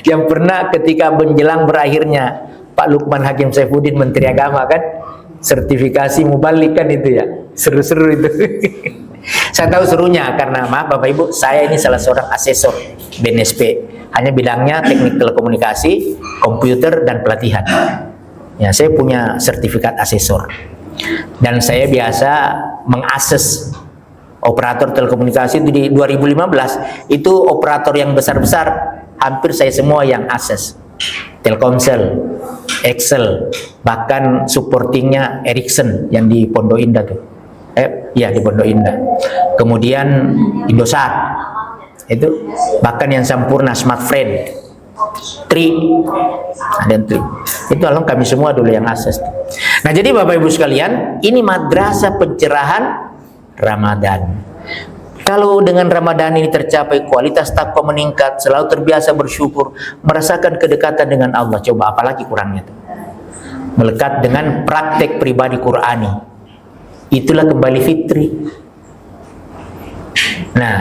Yang pernah ketika menjelang berakhirnya Pak Lukman Hakim Saifuddin Menteri Agama kan, sertifikasi mubalik kan itu ya. Seru-seru itu. Saya tahu serunya karena maaf Bapak Ibu, saya ini salah seorang asesor BNSP. Hanya bidangnya teknik telekomunikasi, komputer dan pelatihan. Ya, saya punya sertifikat asesor. Dan saya biasa mengakses operator telekomunikasi itu di 2015. Itu operator yang besar-besar, hampir saya semua yang akses. Telkomsel, Excel, bahkan supportingnya Ericsson yang di Pondok Indah tuh. Ya di Pondok Indah. Kemudian Indosat. Itu bahkan yang Sampurna, Smartfren, Tri, dan Tri. Itu alhamdulillah kami semua dulu yang akses. Nah jadi Bapak Ibu sekalian, ini madrasah pencerahan Ramadan. Kalau dengan Ramadan ini tercapai, kualitas takwa meningkat, selalu terbiasa bersyukur, merasakan kedekatan dengan Allah. Coba apalagi kurangnya itu? Melekat dengan praktek pribadi Qurani. Itulah kembali fitri. Nah,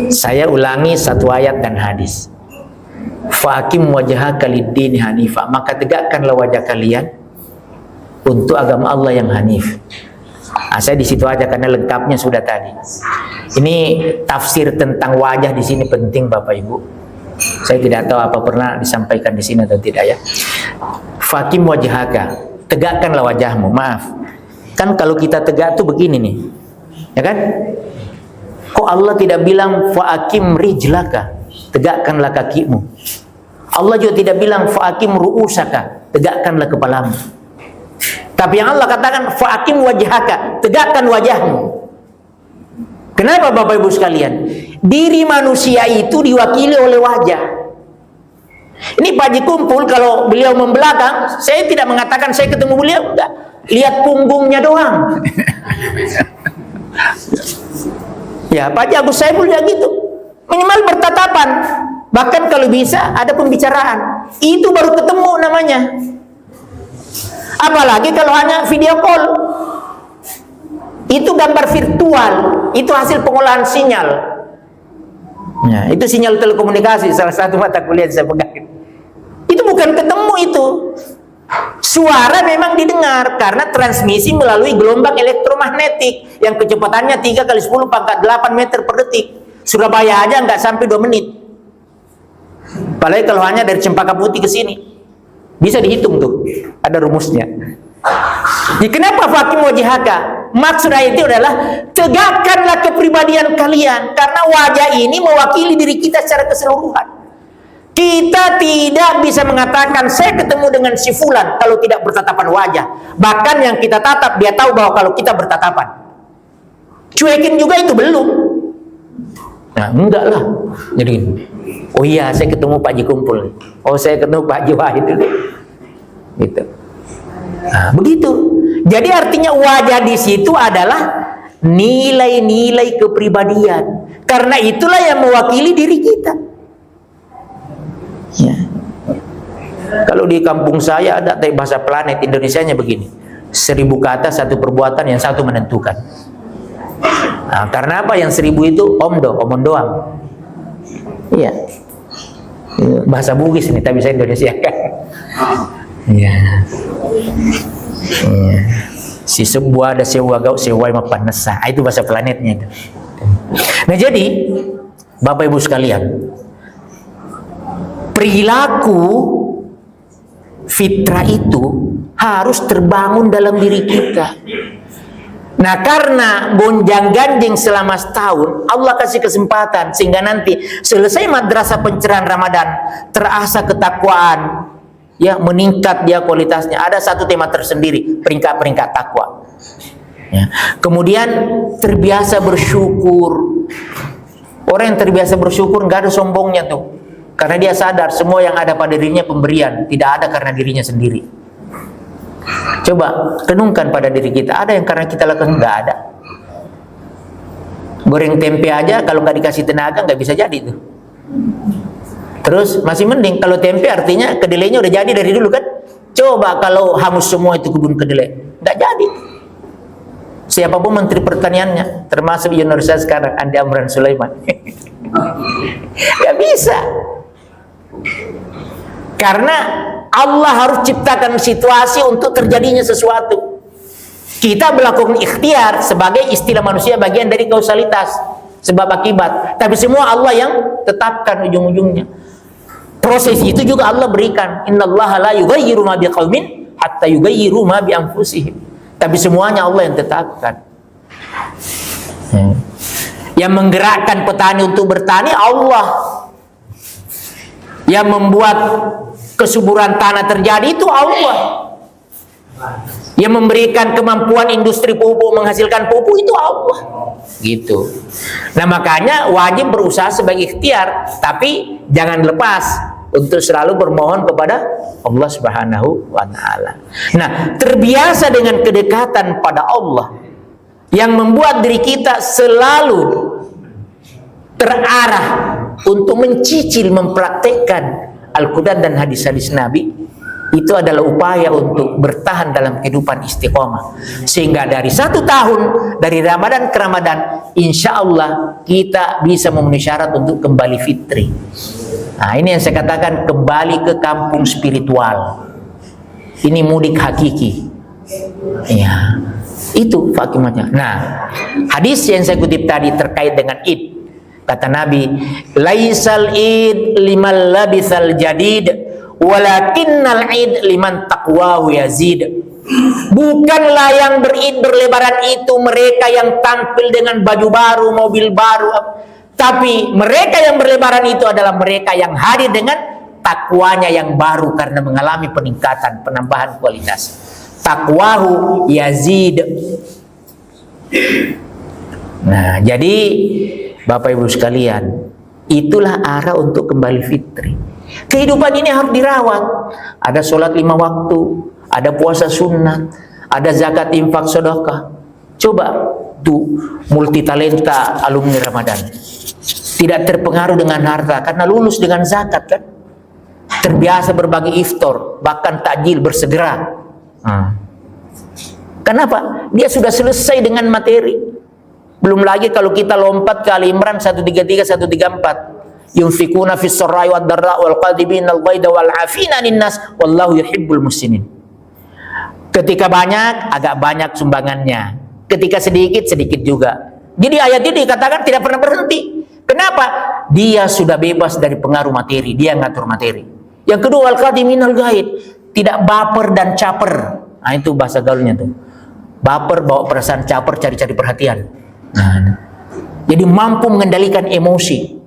saya ulangi satu ayat dan hadis. Fa'akim wajhaka lid-dini hanifa, maka tegakkanlah wajah kalian untuk agama Allah yang hanif. Saya di situ aja karena lengkapnya sudah tadi. Ini tafsir tentang wajah di sini penting Bapak Ibu. Saya tidak tahu apa pernah disampaikan di sini atau tidak ya. Fa'akim wajhaka, tegakkanlah wajahmu. Maaf. Kan kalau kita tegak tuh begini nih. Ya kan? Kok Allah tidak bilang fa'akim rijlaka, tegakkanlah kakimu. Allah juga tidak bilang fa'akim ru'usaka, tegakkanlah kepalamu. Tapi yang Allah katakan fa'akim wajhaka, tegakkan wajahmu. Kenapa Bapak Ibu sekalian? Diri manusia itu diwakili oleh wajah. Ini Pak Haji kumpul, kalau beliau membelakang, saya tidak mengatakan saya ketemu beliau, enggak. Lihat punggungnya doang. Ya, Pak Haji Agus Saiful juga gitu. Minimal bertatapan. Bahkan kalau bisa ada pembicaraan. Itu baru ketemu namanya. Apalagi kalau hanya video call. Itu gambar virtual. Itu hasil pengolahan sinyal. Nah, itu sinyal telekomunikasi, salah satu mata kuliah yang saya pegang. Itu bukan ketemu itu. Suara memang didengar karena transmisi melalui gelombang elektromagnetik yang kecepatannya 3 kali 10 pangkat 8 meter per detik. Surabaya aja nggak sampai 2 menit. Apalagi kalau hanya dari Cempaka Putih ke sini. Bisa dihitung tuh, ada rumusnya. Jadi kenapa Hakim Wajihaka? Maksudnya itu adalah tegakkanlah kepribadian kalian, karena wajah ini mewakili diri kita secara keseluruhan. Kita tidak bisa mengatakan saya ketemu dengan si fulan kalau tidak bertatapan wajah. Bahkan yang kita tatap, dia tahu bahwa kalau kita bertatapan. Cuekin juga itu belum. Nah, enggak lah. Jadi, oh iya saya ketemu Pak Haji kumpul. Oh saya ketemu Pak Haji Wahid itu. Gitu. Nah, begitu. Jadi artinya wajah di situ adalah nilai-nilai kepribadian. Karena itulah yang mewakili diri kita. Ya. Kalau di kampung saya ada bahasa planet Indonesianya begini, 1000 kata satu perbuatan, yang satu menentukan. Nah, karena apa? Yang 1000 itu omong doang. Iya. Bahasa Bugis ini, tapi saya Indonesia kan. Iya. Iya. Si sebuah ada sewa gau sewa mapanesa. Itu bahasa planetnya itu. Nah, jadi Bapak Ibu sekalian, perilaku fitrah itu harus terbangun dalam diri kita. Nah, karena gonjang-ganjing selama setahun, Allah kasih kesempatan sehingga nanti selesai madrasah pencerahan Ramadan, terasa ketakwaan, ya, meningkat dia kualitasnya. Ada satu tema tersendiri, peringkat-peringkat takwa. Ya. Kemudian terbiasa bersyukur. Orang yang terbiasa bersyukur nggak ada sombongnya tuh. Karena dia sadar semua yang ada pada dirinya pemberian, tidak ada karena dirinya sendiri. Coba renungkan pada diri kita, ada yang karena kita lakukan? Nggak ada. Goreng tempe aja kalau nggak dikasih tenaga nggak bisa jadi tuh. Terus masih mending kalau tempe, artinya kedelainya udah jadi dari dulu kan. Coba kalau hangus semua itu kebun kedelai, nggak jadi. Siapapun menteri pertaniannya, termasuk Indonesia sekarang Andi Amran Sulaiman, nggak bisa. Karena Allah harus ciptakan situasi untuk terjadinya sesuatu. Kita melakukan ikhtiar sebagai istilah manusia, bagian dari kausalitas, sebab akibat. Tapi semua Allah yang tetapkan ujung-ujungnya. Proses itu juga Allah berikan. Innallaha la yughayyiru ma biqaumin hatta yughayyiru ma bi anfusihim. Tapi semuanya Allah yang tetapkan. Yang menggerakkan petani untuk bertani Allah. Yang membuat kesuburan tanah terjadi itu Allah. Yang memberikan kemampuan industri pupuk menghasilkan pupuk itu Allah. Gitu. Nah, makanya wajib berusaha sebagai ikhtiar, tapi jangan lepas untuk selalu bermohon kepada Allah Subhanahu wa taala. Nah, terbiasa dengan kedekatan pada Allah yang membuat diri kita selalu terarah untuk mencicil, mempraktekkan Al-Quran dan hadis-hadis Nabi. Itu adalah upaya untuk bertahan dalam kehidupan istiqomah. Sehingga dari 1 tahun, dari Ramadan ke Ramadan, insya Allah kita bisa memenuhi syarat untuk kembali fitri. Nah, ini yang saya katakan, kembali ke kampung spiritual. Ini mudik hakiki. Ya, itu fakimatnya. Nah, hadis yang saya kutip tadi terkait dengan Id. Kata Nabi, laisal id liman labisal jadid, walakinnal id liman taqwahu yazid. Bukanlah yang berid berlebaran itu mereka yang tampil dengan baju baru, mobil baru, tapi mereka yang berlebaran itu adalah mereka yang hadir dengan takwanya yang baru karena mengalami peningkatan, penambahan kualitas. Taqwahu yazid. Nah, jadi Bapak Ibu sekalian, itulah arah untuk kembali fitri. Kehidupan ini harus dirawat. Ada sholat 5 waktu, ada puasa sunnah, ada zakat, infak, sedekah. Coba tuh multi talenta alumni Ramadan, tidak terpengaruh dengan harta karena lulus dengan zakat kan, terbiasa berbagi iftar, bahkan takjil bersegera. Kenapa? Dia sudah selesai dengan materi. Belum lagi kalau kita lompat ke Ali Imran 133 134, yunfikuna fis sarai wad dharra wal qadibina al ghaidha wal afina 'anil nas wallahu yuhibbul muhsinin. Ketika banyak, agak banyak sumbangannya. Ketika sedikit, sedikit juga. Jadi ayat ini dikatakan tidak pernah berhenti. Kenapa? Dia sudah bebas dari pengaruh materi, dia ngatur materi. Yang kedua, al qadimin al ghaid, tidak baper dan caper. Nah, itu bahasa gaulnya tuh. Baper, bawa perasaan, caper, cari-cari perhatian. Nah, jadi mampu mengendalikan emosi.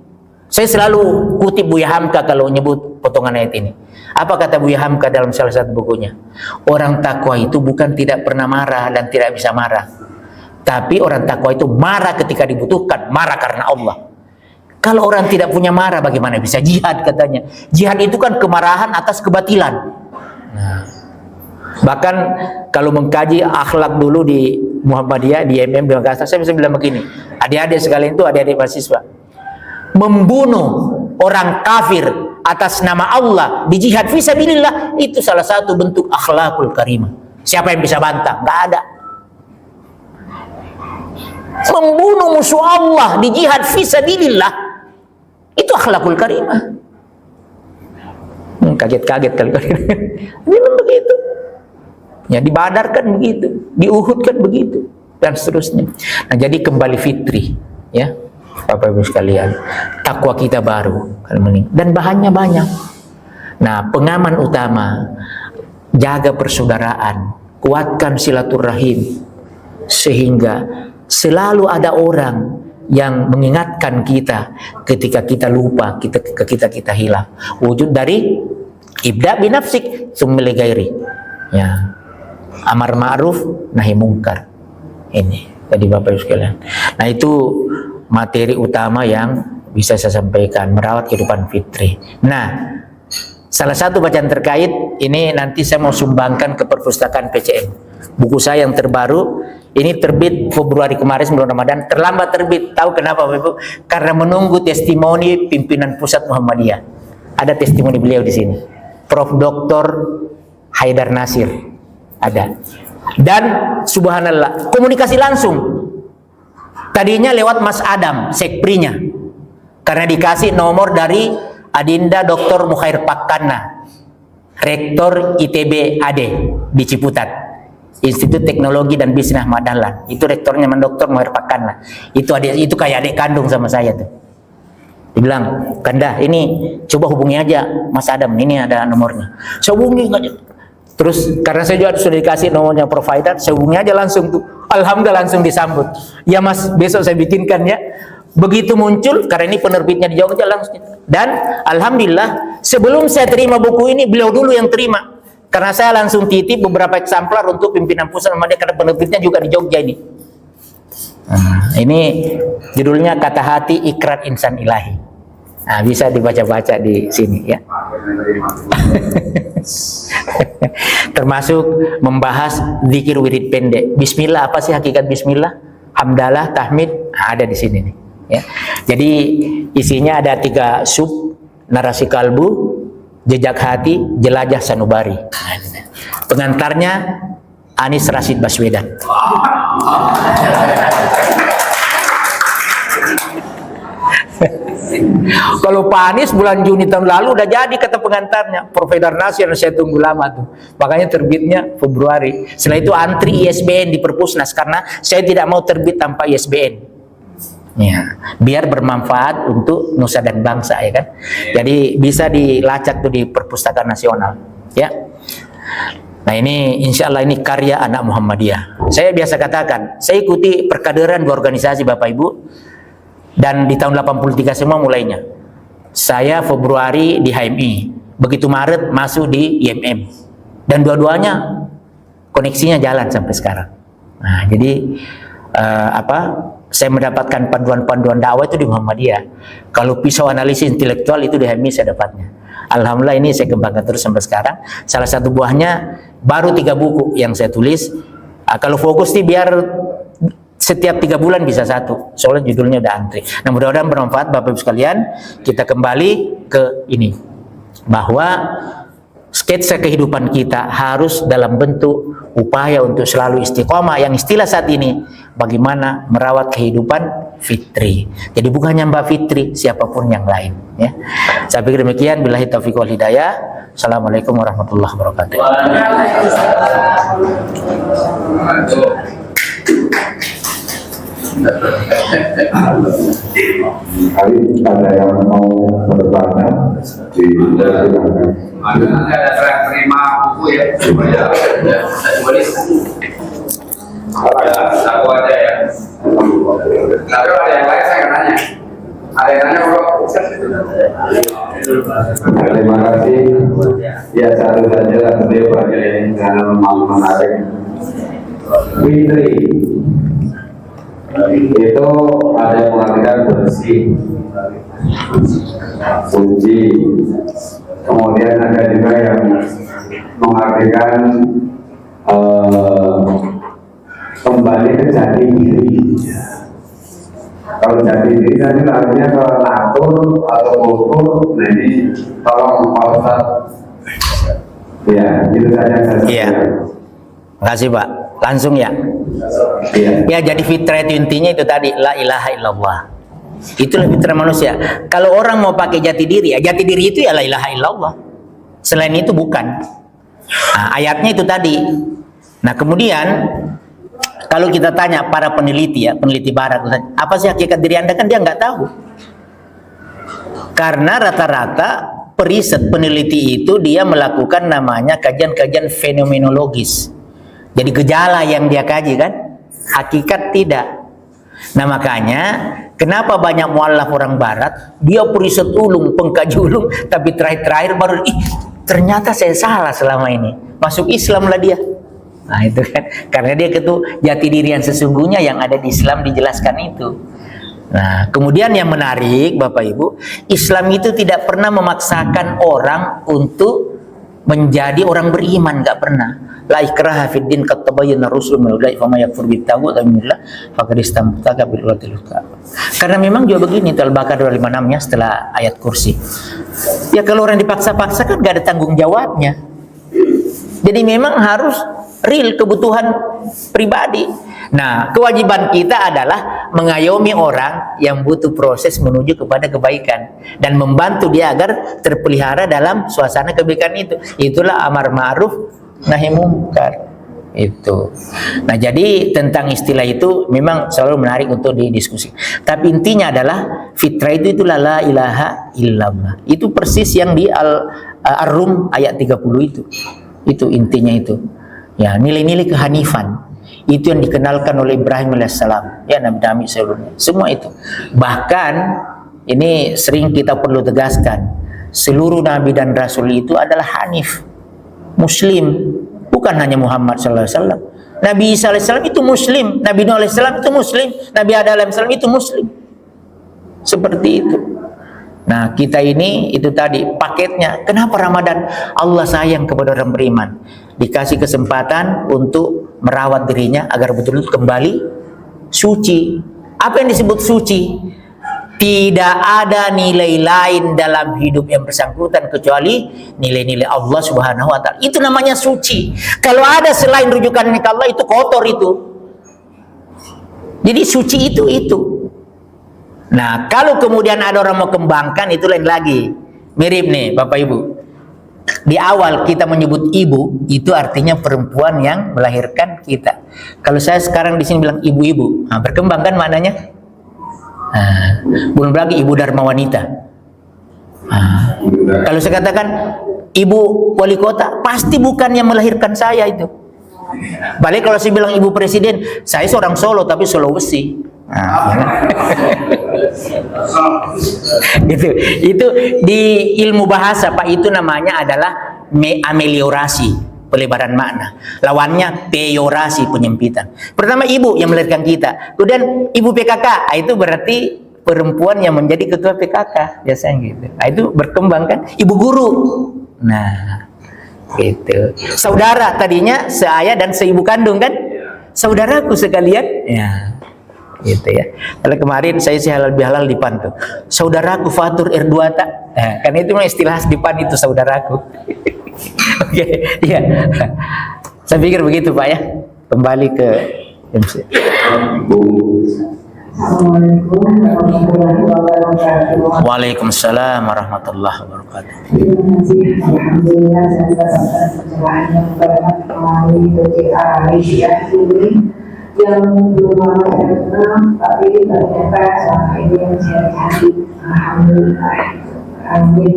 Saya selalu kutip Buya Hamka kalau nyebut potongan ayat ini. Apa kata Buya Hamka dalam salah satu bukunya? Orang takwa itu bukan tidak pernah marah dan tidak bisa marah, tapi orang takwa itu marah ketika dibutuhkan, marah karena Allah. Kalau orang tidak punya marah, bagaimana bisa jihad katanya? Jihad itu kan kemarahan atas kebatilan. Nah, bahkan kalau mengkaji akhlak dulu di Muhammadiyah, di MM di Makassar, saya bisa bilang begini, adik-adik sekalian itu, adik-adik mahasiswa, membunuh orang kafir atas nama Allah di jihad fisabilillah itu salah satu bentuk akhlakul karimah. Siapa yang bisa bantah? Nggak ada. Membunuh musuh Allah di jihad fisabilillah itu akhlakul karimah. Kaget-kaget kali. Memang begitu. Ya, di Badar kan begitu, di Uhud kan begitu, dan seterusnya. Nah, jadi kembali fitri, ya, Bapak Ibu sekalian, takwa kita baru, dan bahannya banyak. Nah, pengaman utama, jaga persaudaraan, kuatkan silaturahim, sehingga selalu ada orang yang mengingatkan kita ketika kita lupa, kita hilang. Wujud dari ibda binafsik sumil gairi, ya, amar ma'ruf nahi mungkar. Ini tadi Bapak Ibu sekalian. Nah, itu materi utama yang bisa saya sampaikan, merawat kehidupan fitri. Nah, salah satu bacaan terkait ini nanti saya mau sumbangkan ke perpustakaan PCM. Buku saya yang terbaru ini terbit Februari kemarin sebelum Ramadan, terlambat terbit. Tahu kenapa Bapak Ibu? Karena menunggu testimoni pimpinan pusat Muhammadiyah. Ada testimoni beliau di sini. Prof. Dr. Haidar Nasir ada. Dan subhanallah, komunikasi langsung. Tadinya lewat Mas Adam, sekprinya. Karena dikasih nomor dari Adinda Dr. Mukhair Pakkana, Rektor ITB AD di Ciputat, Institut Teknologi dan Bisnis Ahmad Dahlan. Itu rektornya Dr. Mukhair Pakkana. Itu kayak adik kandung sama saya tuh. Dibilang, Kanda, ini coba hubungi aja Mas Adam, ini ada nomornya. Saya hubungi aja. Terus karena saya juga sudah dikasih nomornya provider, saya hubungi aja langsung tuh. Alhamdulillah langsung disambut. Ya Mas, besok saya bikinkan ya. Begitu muncul, karena ini penerbitnya di Jogja langsung. Dan alhamdulillah sebelum saya terima buku ini, beliau dulu yang terima. Karena saya langsung titip beberapa eksemplar untuk pimpinan pusat Muhammadiyah, karena penerbitnya juga di Jogja ini. Ini judulnya Kata Hati Ikrar Insan Ilahi. Nah, bisa dibaca-baca di sini ya. Termasuk membahas zikir wirid pendek. Bismillah, apa sih hakikat bismillah? Hamdalah, tahmid, ada di sini nih. Ya. Jadi isinya ada 3 sub: narasi kalbu, jejak hati, jelajah sanubari. Pengantarnya Anies Rashid Baswedan. Kalau Pak Anies bulan Juni tahun lalu udah jadi kata pengantarnya, Profesor Nasir, saya tunggu lama tuh. Makanya terbitnya Februari. Setelah itu antri ISBN di Perpusnas karena saya tidak mau terbit tanpa ISBN. Ya, biar bermanfaat untuk nusa dan bangsa ya kan. Jadi bisa dilacak tuh di Perpustakaan Nasional, ya. Nah, ini insya Allah ini karya anak Muhammadiyah. Saya biasa katakan, saya ikuti perkaderan di organisasi Bapak Ibu. Dan di tahun 83 semua mulainya. Saya Februari di HMI, begitu Maret masuk di IMM. Dan dua-duanya koneksinya jalan sampai sekarang. Nah, jadi saya mendapatkan panduan-panduan dakwah itu di Muhammadiyah. Kalau pisau analisis intelektual itu di HMI saya dapatnya. Alhamdulillah ini saya kembangkan terus sampai sekarang. Salah satu buahnya baru 3 buku yang saya tulis. Kalau fokus nih biar setiap 3 bulan bisa 1. Soalnya judulnya udah antri. Nah mudah-mudahan bermanfaat Bapak Ibu sekalian. Kita kembali ke ini. Bahwa sketsa kehidupan kita harus dalam bentuk upaya untuk selalu istiqomah, yang istilah saat ini bagaimana merawat kehidupan fitri. Jadi bukan hanya Mbak Fitri, siapapun yang lain ya. Saya pikir demikian, billahi taufiq wal hidayah. Assalamualaikum warahmatullahi wabarakatuh.
Kali ada yang mau bertanya di
nanti ada serah terima buku ya supaya tulis aku aja ya. Tapi ada yang lain saya nanya. Ada yang nanya bro?
Terima kasih. Ya satu saja beliau bagi ini karena memang menarik. Fitri itu ada yang mengartikan bersih, suci. Kemudian ada juga yang mengartikan kembali ke jati diri. Kalau jati diri tadi artinya ke natur atau kultur. Nah ini tolong Pak Ustadz. Ya, itu saja.
Iya. Makasih Pak. Langsung ya.
Iya.
Ya jadi fitrah itu intinya itu tadi la ilaha illallah. Itulah fitrah manusia. Kalau orang mau pakai jati diri, ya jati diri itu ya la ilaha illallah. Selain itu bukan. Nah, ayatnya itu tadi. Nah kemudian kalau kita tanya para peneliti ya, peneliti barat, apa sih hakikat diri Anda, kan dia nggak tahu. Karena rata-rata periset peneliti itu dia melakukan namanya kajian-kajian fenomenologis. Jadi gejala yang dia kaji kan, hakikat tidak. Nah makanya kenapa banyak mualaf orang barat, dia periset ulung, pengkaji ulung, tapi terakhir-terakhir baru, ternyata saya salah selama ini. Masuk Islam lah dia. Nah itu kan, karena dia ketu jati diri yang sesungguhnya yang ada di Islam dijelaskan itu. Nah kemudian yang menarik Bapak Ibu, Islam itu tidak pernah memaksakan orang untuk menjadi orang beriman, nggak pernah. La ikraha fid din qad tabayyana ar-rusul minal ghayy faman yakfur bit-taghut wa yu'min billah faqad istamsaka bil urwatil wuthqa. Karena memang juga begini, Al-Baqarah 256-nya setelah ayat kursi. Ya kalau orang dipaksa-paksa kan gak ada tanggung jawabnya. Jadi memang harus real kebutuhan pribadi. Nah, kewajiban kita adalah mengayomi orang yang butuh proses menuju kepada kebaikan dan membantu dia agar terpelihara dalam suasana kebaikan itu. Itulah amar ma'ruf nahi mungkar itu. Nah jadi tentang istilah itu memang selalu menarik untuk didiskusi. Tapi intinya adalah fitrah itu itulah la ilaha illallah. Itu persis yang di Ar-Rum ayat 30 itu. Itu intinya itu. Ya nilai-nilai kehanifan itu yang dikenalkan oleh Ibrahim alaihissalam. Ya Nabi sebelumnya. Semua itu. Bahkan ini sering kita perlu tegaskan. Seluruh Nabi dan Rasul itu adalah hanif. Muslim, bukan hanya Muhammad SAW. Nabi Isa AS itu Muslim, Nabi Nuh AS itu Muslim, Nabi Adam AS itu Muslim. Seperti itu. Nah kita ini itu tadi paketnya. Kenapa Ramadan? Allah sayang kepada orang beriman. Dikasih kesempatan untuk merawat dirinya agar betul-betul kembali suci. Apa yang disebut suci? Tidak ada nilai lain dalam hidup yang bersangkutan kecuali nilai-nilai Allah Subhanahu wa Ta'ala. Itu namanya suci. Kalau ada selain rujukan ke Allah itu kotor itu. Jadi suci itu. Nah, kalau kemudian ada orang mau kembangkan itu lain lagi. Mirip nih Bapak Ibu. Di awal kita menyebut ibu itu artinya perempuan yang melahirkan kita. Kalau saya sekarang di sini bilang ibu-ibu, nah, berkembang kan maknanya? Nah, belum lagi ibu dharma wanita. Nah, kalau saya katakan ibu wali kota, pasti bukan yang melahirkan saya itu. Balik kalau saya bilang ibu presiden, saya seorang Solo tapi Sulawesi. Nah, itu di ilmu bahasa Pak, itu namanya adalah ameliorasi. pelebaran makna. Lawannya peyorasi, penyempitan. Pertama ibu yang melahirkan kita, kemudian ibu PKK, itu berarti perempuan yang menjadi ketua PKK biasanya gitu. Nah, itu berkembang kan, ibu guru. Nah, gitu. Saudara tadinya seayah dan seibu kandung kan, saudaraku sekalian. Ya, gitu ya. Kalau kemarin saya sih halal bihalal di PAN tuh, saudaraku fatur R2 nah, kan itu istilah di PAN itu saudaraku. Oke, iya. Saya pikir begitu Pak ya. Kembali ke MC.
Assalamualaikum warahmatullahi wabarakatuh.
Waalaikumsalam warahmatullahi wabarakatuh.
Terima kasih. Alhamdulillah saya mendapatkan pencerahan yang banyak melalui PCA Aisyah ini yang belum lama saya kenal, tapi ternyata selama ini yang saya cari. Alhamdulillah. Amin.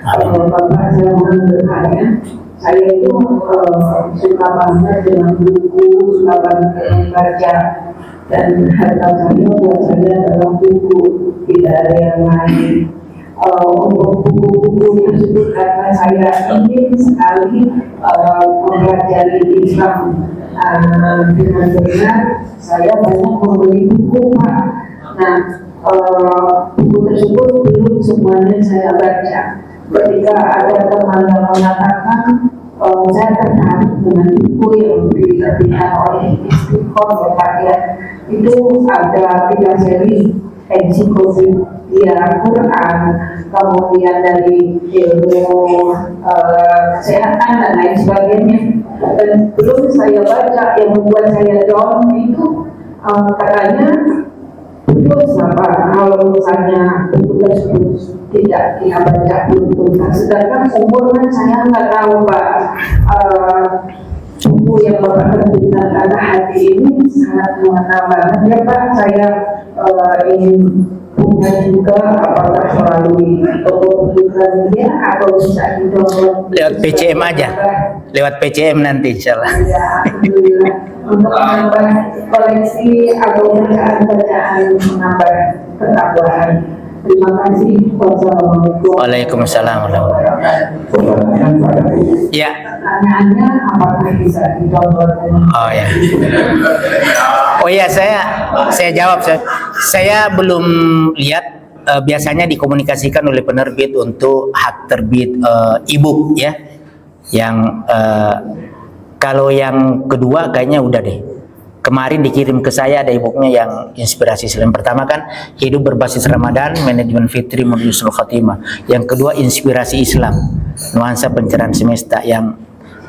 Bapak saya mohon bertanya, saya itu suka banget dengan buku, suka banget dengan baca. Dan harta saya buat saya dalam buku, tidak ada yang lain. Untuk buku-buku tersebut karena saya ingin sekali mempelajari Islam dengan benar, saya banyak membeli buku Pak. Nah, buku tersebut belum semuanya saya baca. Ketika ada teman yang mengatakan saya tertarik dengan buku yang diterbitkan oleh Istiqomah ya, itu ada 3 seri ensiklopedia Quran, kemudian dari ilmu kesehatan dan lain sebagainya. Dan belum saya baca yang membuat saya down itu katanya terus apa kalau misalnya buku tersebut tidak kita baca belum tuntas, sedangkan umur kan saya nggak tahu Pak. Buku yang Bapak terbitkan karena hati ini sangat mengena banget ya Pak. Saya ingin punya juga, apakah melalui toko bukunya dia atau bisa didownload
Lewat PCM aja, lewat PCM nanti insyaallah.
Ya, alhamdulillah. Untuk menambah koleksi atau bacaan-bacaan menambah ketakwaan. Terima kasih. Wassalamualaikum.
Waalaikumsalam warahmatullahi wabarakatuh. Ya.
Pertanyaannya apakah bisa didownload?
Oh ya. Oh ya, saya jawab. Saya belum lihat. Biasanya dikomunikasikan oleh penerbit untuk hak terbit e-book ya. Yang kalau yang kedua kayaknya udah deh. Kemarin dikirim ke saya ada e-booknya yang inspirasi Islam. Pertama kan hidup berbasis Ramadan, manajemen fitri menuju husnul khatimah. Yang kedua inspirasi Islam, nuansa pencerahan semesta yang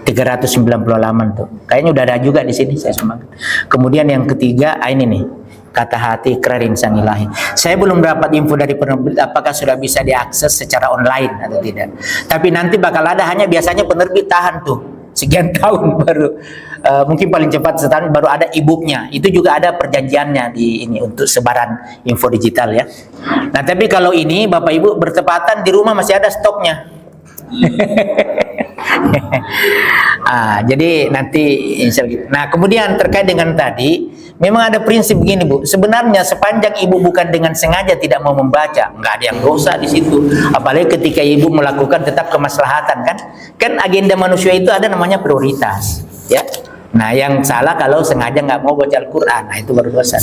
390 halaman tuh. Kayaknya udah ada juga di sini saya semangat. Kemudian yang ketiga ini nih, kata hati ikrar insan ilahi. Saya belum dapat info dari penerbit apakah sudah bisa diakses secara online atau tidak. Tapi nanti bakal ada, hanya biasanya penerbit tahan tuh sekian tahun baru mungkin paling cepat setahun baru ada e-booknya. Itu juga ada perjanjiannya di ini untuk sebaran info digital ya. Nah tapi kalau ini Bapak Ibu bertepatan di rumah masih ada stoknya. Jadi nanti insya Allah. Nah kemudian terkait dengan tadi, memang ada prinsip begini Bu. Sebenarnya sepanjang ibu bukan dengan sengaja tidak mau membaca, nggak ada yang dosa di situ. Apalagi ketika ibu melakukan tetap kemaslahatan kan. Kan agenda manusia itu ada namanya prioritas, ya. Nah yang salah kalau sengaja nggak mau baca Al-Quran, nah itu baru dosa.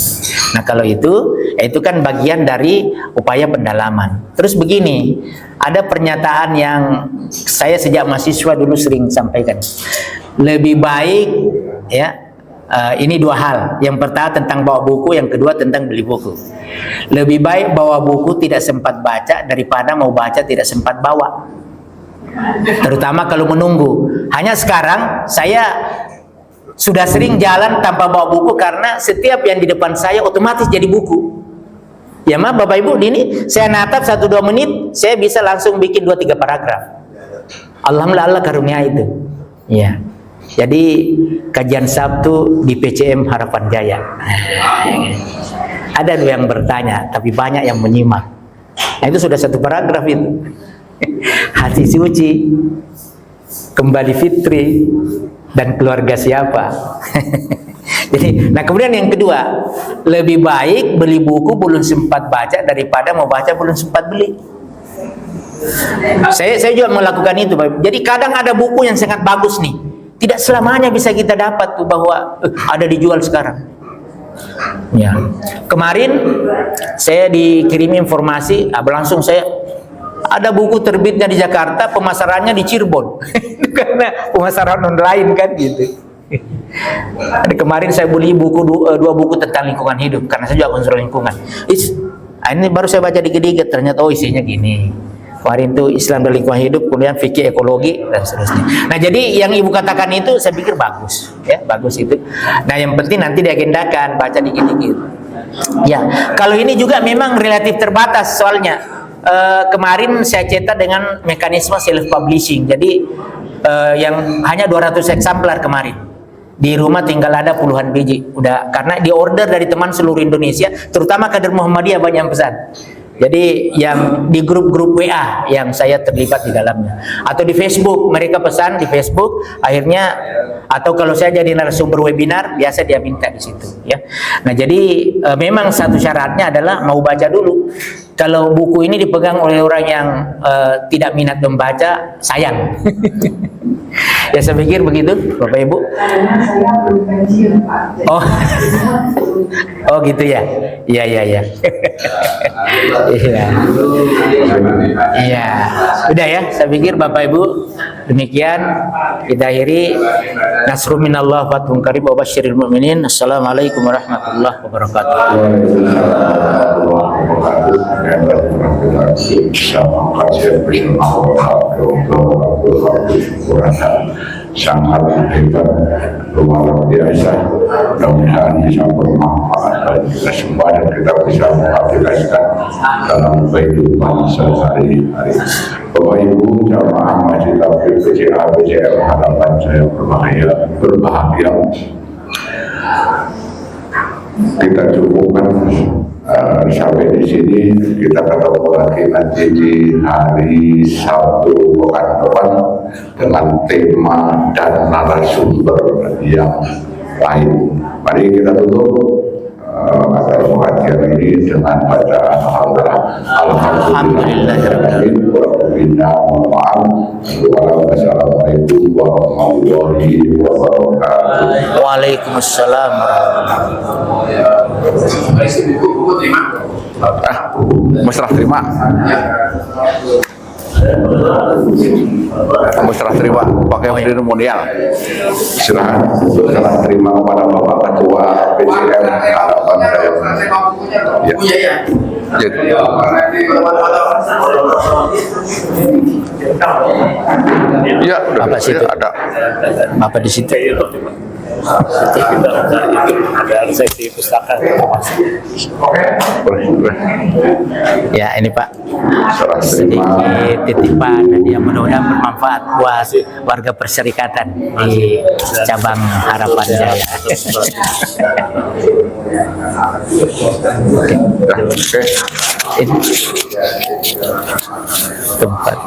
Nah kalau itu kan bagian dari upaya pendalaman. Terus begini, ada pernyataan yang saya sejak mahasiswa dulu sering sampaikan. Lebih baik ya, ini dua hal. Yang pertama tentang bawa buku, yang kedua tentang beli buku. Lebih baik bawa buku tidak sempat baca daripada mau baca tidak sempat bawa. Terutama kalau menunggu. Hanya sekarang saya sudah sering jalan tanpa bawa buku karena setiap yang di depan saya otomatis jadi buku. Ya maaf Bapak Ibu, ini saya natap 1-2 menit, saya bisa langsung bikin 2-3 paragraf. Alhamdulillah Allah karunia itu. Ya. Jadi kajian Sabtu di PCM Harapan Jaya. Ada yang bertanya, tapi banyak yang menyimak. Nah, itu sudah 1 paragraf itu. Hati suci, kembali fitri, dan keluarga siapa. Jadi, nah kemudian yang kedua, lebih baik beli buku belum sempat baca daripada mau baca belum sempat beli. Saya juga melakukan itu. Jadi kadang ada buku yang sangat bagus nih, Tidak selamanya bisa kita dapat tuh bahwa ada dijual sekarang. Ya, kemarin saya dikirimi informasi, langsung saya ada buku terbitnya di Jakarta, pemasarannya di Cirebon, karena pemasaran online kan gitu. Kemarin saya beli dua buku tentang lingkungan hidup, karena saya juga konselor lingkungan. Ini baru saya baca dikit-dikit, ternyata isinya gini. Kemarin itu Islam dan lingkungan hidup, kemudian fikih ekologi dan seterusnya. Nah, jadi yang ibu katakan itu saya pikir bagus, ya bagus itu. Nah, yang penting nanti diagendakan, baca dikit-dikit. Ya, kalau ini juga memang relatif terbatas soalnya. Kemarin saya cetak dengan mekanisme self publishing, jadi yang hanya 200 eksemplar kemarin. Di rumah tinggal ada puluhan biji, udah karena di order dari teman seluruh Indonesia, terutama kader Muhammadiyah banyak yang pesan. Jadi yang di grup-grup WA yang saya terlibat di dalamnya, atau di Facebook mereka pesan di Facebook, akhirnya atau kalau saya jadi narasumber webinar biasa dia minta di situ, ya. Nah, jadi memang satu syaratnya adalah mau baca dulu. Kalau buku ini dipegang oleh orang yang tidak minat membaca, sayang. Ya, saya pikir begitu, Bapak Ibu.
Karena saya belum pensiun, Pak. Jadi
Oh gitu ya. Iya. Iya. Iya. Udah ya, saya pikir Bapak Ibu demikian kita akhiri. Nasrun minallah wa fathun qarib wa basyiril mu'minin. Assalamualaikum warahmatullahi wabarakatuh.
Sangat hebat, luar biasa. Mudah-mudahan bisa bermanfaat bagi kita semua dan kita bisa mengaplikasikan dalam kehidupan sehari-hari. Bapak Ibu jamaah Masjid Tauhid PCA PCL harapan saya berbahagia. Kita cukupkan sampai di sini. Kita ketemu lagi nanti di hari Sabtu pekan depan dengan tema dan narasumber yang lain. Mari kita tutup acara pengajian ini dengan bacaan alhamdulillahirobbilalamin. Wassalamualaikum warahmatullahi wabarakatuh.
Waalaikumsalam warahmatullahi wabarakatuh.
Musrah terima. Musrah terima pakai seremonial. Silahkan terima kepada Bapak Ketua PCM harapan saya. Ya. Ya,
Bapak situ.
ada.
Bapak di situ.
Ada sesi pustaka.
Ya, ini Pak.
Serah terima.
Sedikit titipan dan yang mudah-mudahan bermanfaat buat warga perserikatan di cabang Harapan Jaya.
Oke.
Ini tempat.